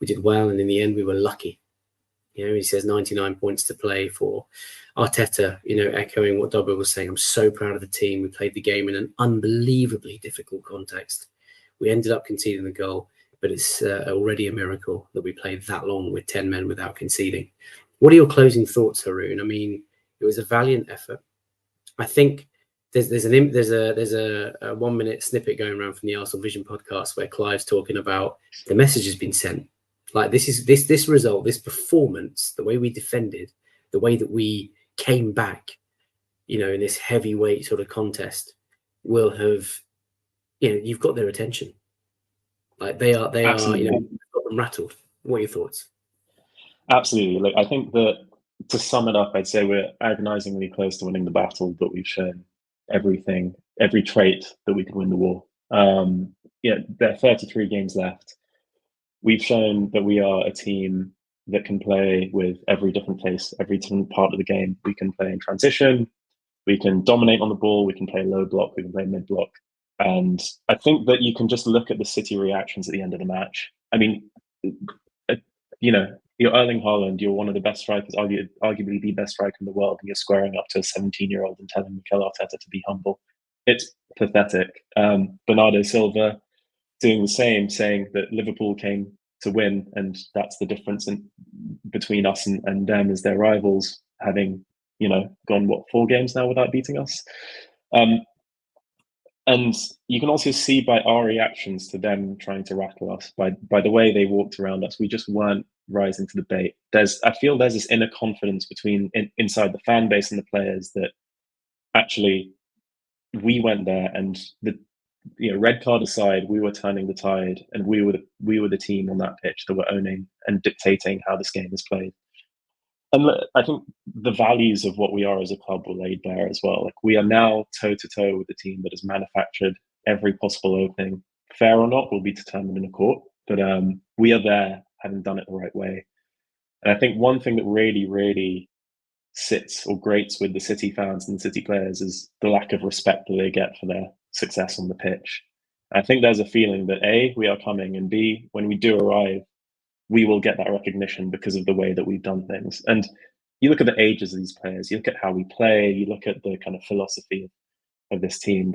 We did well, and in the end, we were lucky. He says 99 points to play for Arteta, echoing what Dobber was saying. I'm so proud of the team. We played the game in an unbelievably difficult context. We ended up conceding the goal, but it's already a miracle that we played that long with 10 men without conceding. What are your closing thoughts, Haroon? I mean, it was a valiant effort. I think there's a 1 minute snippet going around from the Arsenal Vision podcast where Clive's talking about the message has been sent. Like this result, this performance, the way we defended, the way that we came back, in this heavyweight sort of contest, will have, you've got their attention. Like they are, you've got them rattled. What are your thoughts? Absolutely. Look, I think that to sum it up, I'd say we're agonizingly close to winning the battle, but we've shown everything, every trait that we could win the war. There are 33 games left. We've shown that we are a team that can play with every different face, every different part of the game. We can play in transition, we can dominate on the ball, we can play low block, we can play mid block. And I think that you can just look at the City reactions at the end of the match. I mean, you're Erling Haaland, you're one of the best strikers, arguably the best striker in the world, and you're squaring up to a 17-year-old and telling Mikel Arteta to be humble. It's pathetic. Bernardo Silva doing the same, saying that Liverpool came to win, and that's the difference between us and them as their rivals, having gone 4 games now without beating us. And you can also see by our reactions to them trying to rattle us, by the way they walked around us, we just weren't rising to the bait. I feel there's this inner confidence inside the fan base and the players that actually we went there, and red card aside, we were turning the tide, and we were the team on that pitch that were owning and dictating how this game is played. And I think the values of what we are as a club were laid bare as well. Like, we are now toe to toe with the team that has manufactured every possible opening. Fair or not will be determined in a court, but we are there, having done it the right way. And I think one thing that really, really sits or grates with the City fans and the City players is the lack of respect that they get for their success on the pitch. I think there's a feeling that A, we are coming, and B, when we do arrive, we will get that recognition because of the way that we've done things. And you look at the ages of these players, you look at how we play, you look at the kind of philosophy of this team.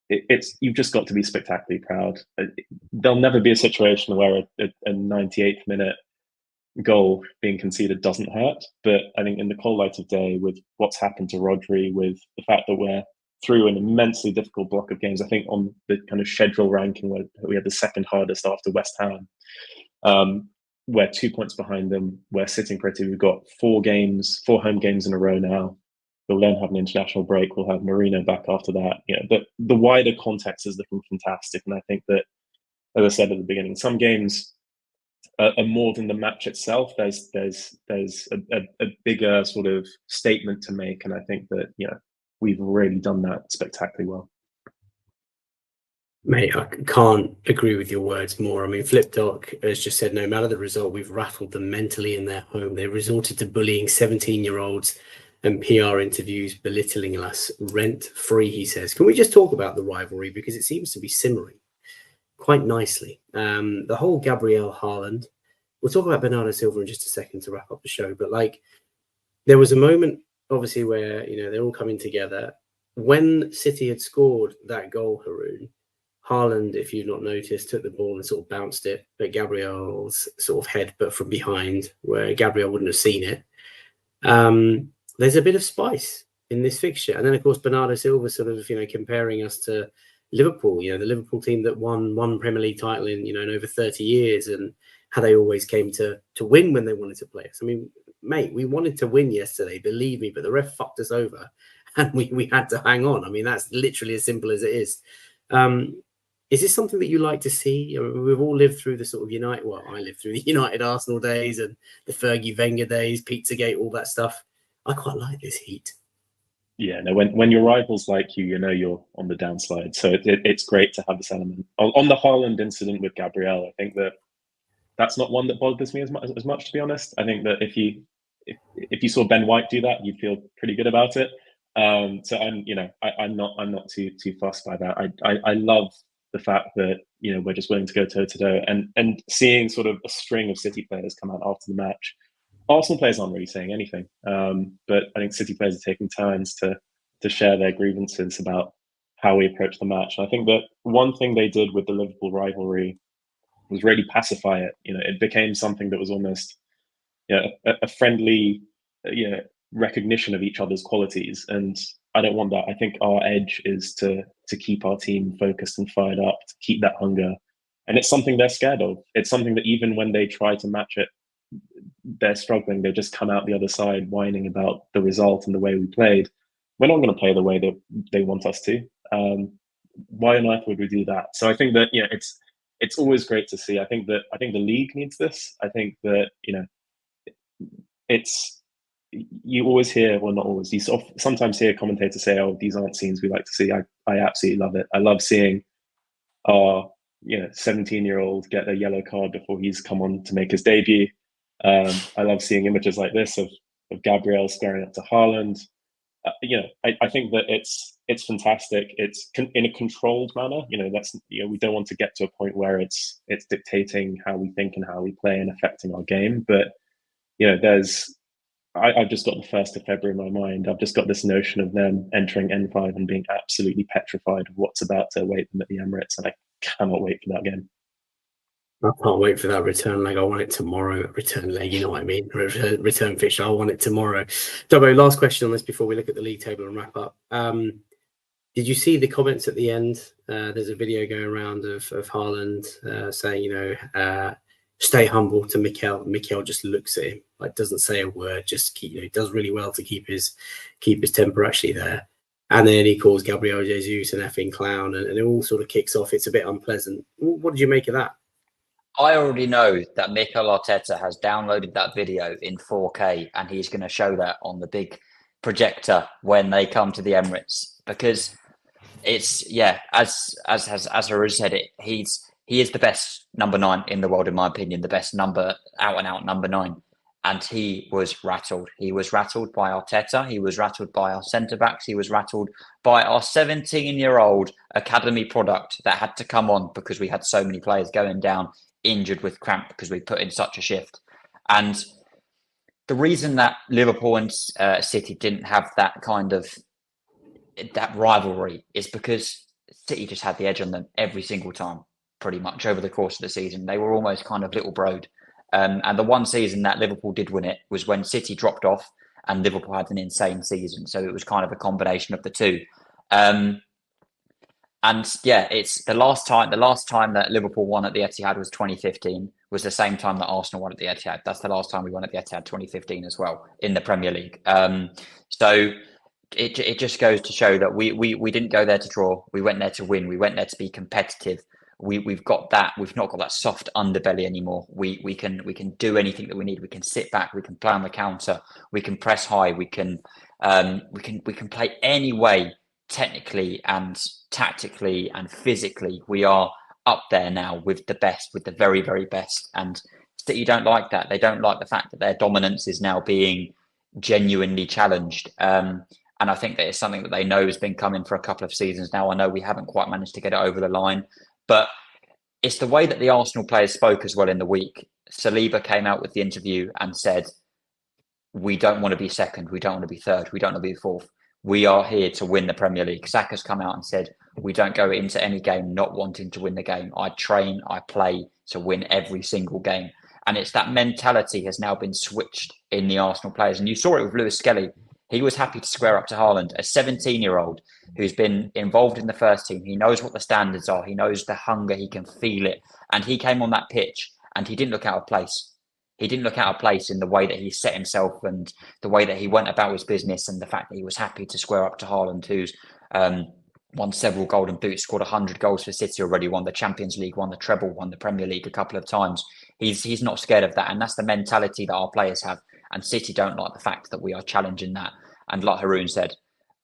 You've just got to be spectacularly proud. There'll never be a situation where a 98th minute goal being conceded doesn't hurt. But I think in the cold light of day, with what's happened to Rodri, with the fact that we're through an immensely difficult block of games, I think on the kind of schedule ranking where we had the second hardest after West Ham, we're 2 points behind them. We're sitting pretty. We've got 4 home games in a row now. We'll then have an international break. We'll have Marino back after that. The wider context is looking fantastic. And I think that, as I said at the beginning, some games are more than the match itself. There's a bigger sort of statement to make. And I think that, we've really done that spectacularly well. Mate, I can't agree with your words more. I mean, Flipdoc has just said, no matter the result, we've rattled them mentally in their home. They resorted to bullying 17-year-olds and PR interviews, belittling us rent-free, he says. Can we just talk about the rivalry? Because it seems to be simmering quite nicely. The whole Gabriel Haaland, we'll talk about Bernardo Silva in just a second to wrap up the show. But there was a moment, obviously, where, they're all coming together. When City had scored that goal, Haroon, Haaland, if you've not noticed, took the ball and sort of bounced it at Gabriel's sort of head, but from behind, where Gabriel wouldn't have seen it. There's a bit of spice in this fixture. And then, of course, Bernardo Silva sort of, comparing us to Liverpool, the Liverpool team that won one Premier League title in over 30 years, and how they always came to win when they wanted to play us. I mean, mate, we wanted to win yesterday, believe me, but the ref fucked us over and we had to hang on. I mean, that's literally as simple as it is. Is this something that you like to see? I mean, we've all lived through the sort of I lived through the United Arsenal days and the Fergie Wenger days, Pizzagate, all that stuff. I quite like this heat. Yeah, no, when your rivals like you, you're on the downslide. So it's great to have this element. On the Haaland incident with Gabriel, I think that's not one that bothers me as much, to be honest. I think that if you saw Ben White do that, you'd feel pretty good about it. So I'm not too fussed by that. I love the fact that we're just willing to go toe to toe, and seeing sort of a string of City players come out after the match Arsenal players aren't really saying anything, but I think City players are taking turns to share their grievances about how we approach the match. And I think that one thing they did with the Liverpool rivalry was really pacify it. It became something that was almost a friendly recognition of each other's qualities. And I don't want that. I think our edge is to keep our team focused and fired up, to keep that hunger. And it's something they're scared of. It's something that even when they try to match it, they're struggling. They just come out the other side whining about the result and the way we played. We're not going to play the way that they want us to. Why on earth would we do that? So I think that it's always great to see. I think the league needs this. I think that it's, you always hear, well, not always, you sometimes hear commentators say, "Oh, these aren't scenes we like to see." I absolutely love it. I love seeing our 17-year-old get a yellow card before he's come on to make his debut. I love seeing images like this of Gabriel squaring up to Haaland. I think that it's fantastic. It's in a controlled manner. We don't want to get to a point where it's dictating how we think and how we play and affecting our game. But I've just got the 1st of February in my mind. I've just got this notion of them entering N5 and being absolutely petrified of what's about to await them at the Emirates, and I cannot wait for that game. I can't wait for that return leg. I want it tomorrow. Return leg, you know what I mean? Return fixture. I want it tomorrow. Dobbo, last question on this before we look at the league table and wrap up. Did you see the comments at the end? There's a video going around of Haaland saying, stay humble to Mikel. Mikel just looks at him, doesn't say a word, just does really well to keep his temper actually there. And then he calls Gabriel Jesus an effing clown, and it all sort of kicks off. It's a bit unpleasant. What did you make of that? I already know that Mikel Arteta has downloaded that video in 4K, and he's going to show that on the big projector when they come to the Emirates, because it's as Haru said it, he is the best number 9 in the world, in my opinion, the best out and out number 9. And he was rattled. He was rattled by Arteta. He was rattled by our centre backs. He was rattled by our 17-year-old academy product that had to come on because we had so many players going down injured with cramp because we put in such a shift. And the reason that Liverpool and City didn't have that kind of that rivalry is because City just had the edge on them every single time, pretty much over the course of the season. They were almost kind of little broed. And the one season that Liverpool did win it was when City dropped off and Liverpool had an insane season. So it was kind of a combination of the two. It's the last time that Liverpool won at the Etihad was 2015, was the same time that Arsenal won at the Etihad. That's the last time we won at the Etihad, 2015 as well, in the Premier League. So it just goes to show that we didn't go there to draw. We went there to win. We went there to be competitive. We've got that. We've not got that soft underbelly anymore. We can do anything that we need. We can sit back. We can play on the counter. We can press high. We can play any way, technically and tactically and physically. We are up there now with the best, with the very, very best. And City don't like that. They don't like the fact that their dominance is now being genuinely challenged. And I think that it's something that they know has been coming for a couple of seasons now. I know we haven't quite managed to get it over the line, but it's the way that the Arsenal players spoke as well in the week. Saliba came out with the interview and said, we don't want to be second. We don't want to be third. We don't want to be fourth. We are here to win the Premier League. Saka's come out and said, we don't go into any game not wanting to win the game. I train, I play to win every single game. And it's that mentality has now been switched in the Arsenal players. And you saw it with Lewis Skelly. He was happy to square up to Haaland, a 17-year-old who's been involved in the first team. He knows what the standards are. He knows the hunger. He can feel it. And he came on that pitch and he didn't look out of place. He didn't look out of place in the way that he set himself and the way that he went about his business, and the fact that he was happy to square up to Haaland, who's won several golden boots, scored 100 goals for City already, won the Champions League, won the treble, won the Premier League a couple of times. He's not scared of that. And that's the mentality that our players have. And City don't like the fact that we are challenging that. And like Haroon said,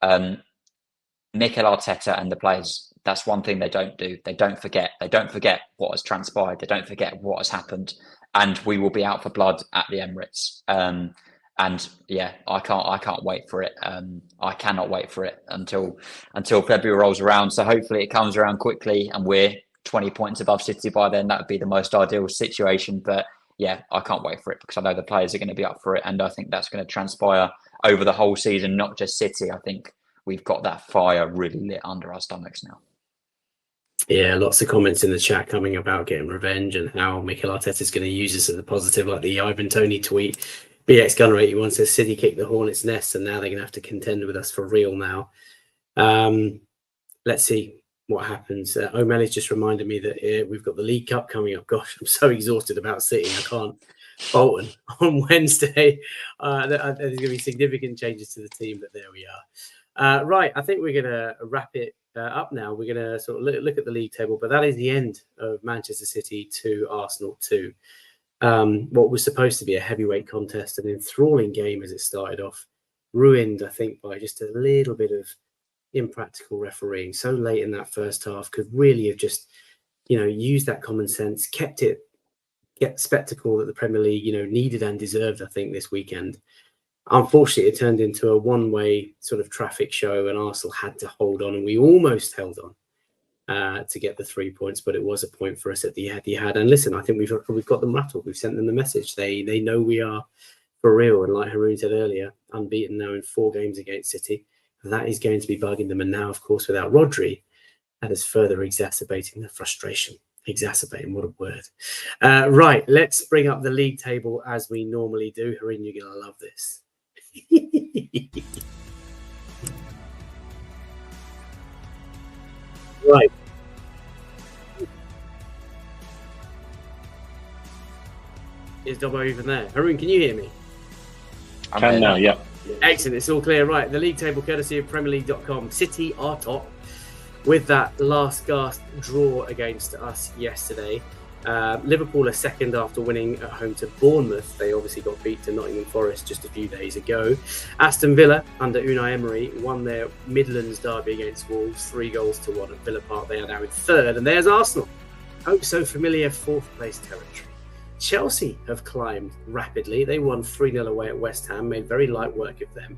Mikel Arteta and the players, that's one thing they don't do. They don't forget. They don't forget what has transpired. They don't forget what has happened. And we will be out for blood at the Emirates. And yeah, I can't wait for it. I cannot wait for it until February rolls around. So hopefully it comes around quickly and we're 20 points above City by then. That would be the most ideal situation. But yeah, I can't wait for it because I know the players are going to be up for it, and I think that's going to transpire over the whole season, not just City. I think we've got that fire really lit under our stomachs now. Yeah, lots of comments in the chat coming about getting revenge and how Mikel Arteta is going to use this as a positive, like the Ivan Toney tweet. BX Gunner 81 says City kicked the Hornets' nest and now they're going to have to contend with us for real now. Let's see what happens. O'Malley's just reminded me that we've got the League Cup coming up. Gosh, I'm so exhausted about City. I can't. Bolton on Wednesday. There's going to be significant changes to the team, but there we are. Right, I think we're going to wrap it up now. We're going to sort of look at the league table, but that is the end of Manchester City 2, Arsenal 2. What was supposed to be a heavyweight contest, an enthralling game as it started off, ruined, I think, by just a little bit of impractical refereeing so late in that first half. Could really have just, used that common sense, kept it, get spectacle that the Premier League, needed and deserved, I think, this weekend. Unfortunately, it turned into a one-way sort of traffic show, and Arsenal had to hold on, and we almost held on to get the 3 points, but it was a point for us at the Etihad. And listen, I think we've got them rattled. We've sent them the message. They know we are for real, and like Haroon said earlier, unbeaten now in 4 games against City. That is going to be bugging them, and now, of course, without Rodri, that is further exacerbating the frustration. Exacerbating, what a word. Right, let's bring up the league table as we normally do. Haroon, you're going to love this. Right. Is Dobbo even there? Haroon, can you hear me? I can now, yeah. Excellent, it's all clear. Right, the league table courtesy of PremierLeague.com. City are top with that last gasp draw against us yesterday. Liverpool are second after winning at home to Bournemouth. They obviously got beat to Nottingham Forest just a few days ago. Aston Villa, under Unai Emery, won their Midlands derby against Wolves, 3-1 at Villa Park. They are now in third. And there's Arsenal. Oh, so familiar fourth place territory. Chelsea have climbed rapidly. They won 3-0 away at West Ham, made very light work of them.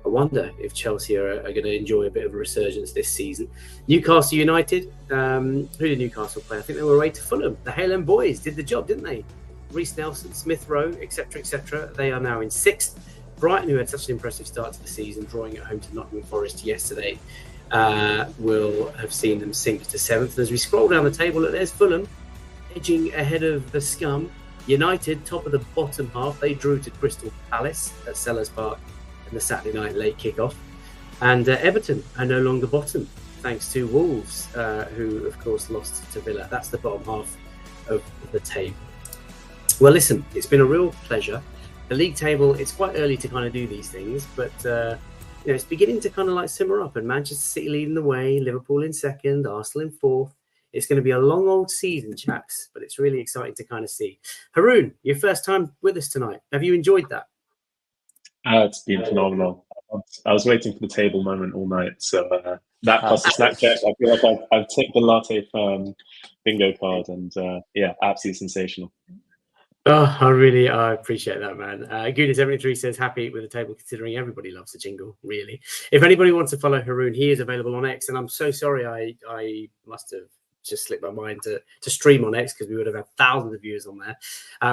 I wonder if Chelsea are going to enjoy a bit of a resurgence this season. Newcastle United, who did Newcastle play? I think they were away to Fulham. The Hale Boys did the job, didn't they? Reece Nelson, Smith Rowe, etc., etc. They are now in 6th. Brighton, who had such an impressive start to the season, drawing at home to Nottingham Forest yesterday, will have seen them sink to 7th. And as we scroll down the table, there's Fulham, edging ahead of the scum. United, top of the bottom half. They drew to Crystal Palace at Sellers Park in the Saturday night late kickoff. And Everton are no longer bottom, thanks to Wolves, who, of course, lost to Villa. That's the bottom half of the table. Well, listen, it's been a real pleasure. The league table, it's quite early to kind of do these things, but it's beginning to kind of like simmer up. And Manchester City leading the way, Liverpool in 2nd, Arsenal in 4th. It's going to be a long old season, chaps, but it's really exciting to kind of see. Haroon, your first time with us tonight. Have you enjoyed that? It's been phenomenal. I was waiting for the table moment all night, so that plus the snack check, I feel like I've ticked the Latte firm bingo card, and absolutely sensational. Oh, I appreciate that, man. Goodness73 says happy with the table, considering everybody loves the jingle, really. If anybody wants to follow Haroon, he is available on X, and I'm so sorry I must have just slipped my mind to stream on X, because we would have had thousands of viewers on there.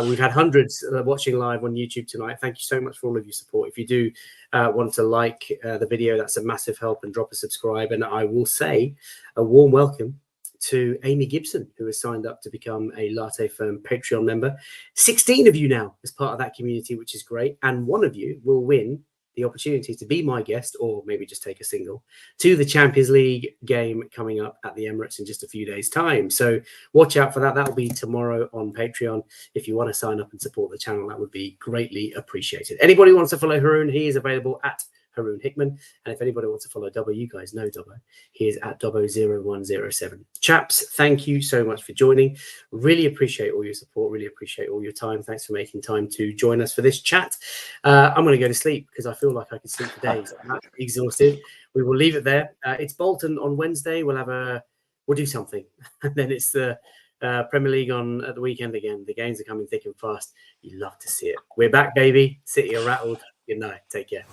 We've had hundreds watching live on YouTube tonight. Thank you so much for all of your support. If you do want to like the video, that's a massive help, and drop a subscribe. And I will say a warm welcome to Amy Gibson, who has signed up to become a Latte Firm Patreon member. 16 of you now as part of that community, which is great. And one of you will win the opportunity to be my guest, or maybe just take a single, to the Champions League game coming up at the Emirates in just a few days' time. So watch out for that. That'll be tomorrow on Patreon. If you want to sign up and support the channel, that would be greatly appreciated. Anybody who wants to follow Haroon, he is available at Haroon Hickman. And if anybody wants to follow Dobbo, you guys know Dobbo. He is at Dobbo0107. Chaps, thank you so much for joining. Really appreciate all your support. Really appreciate all your time. Thanks for making time to join us for this chat. I'm going to go to sleep because I feel like I could sleep for days. I'm absolutely exhausted. We will leave it there. It's Bolton on Wednesday. We'll do something. And then it's the Premier League at the weekend again. The games are coming thick and fast. You love to see it. We're back, baby. City are rattled. Good night. Take care.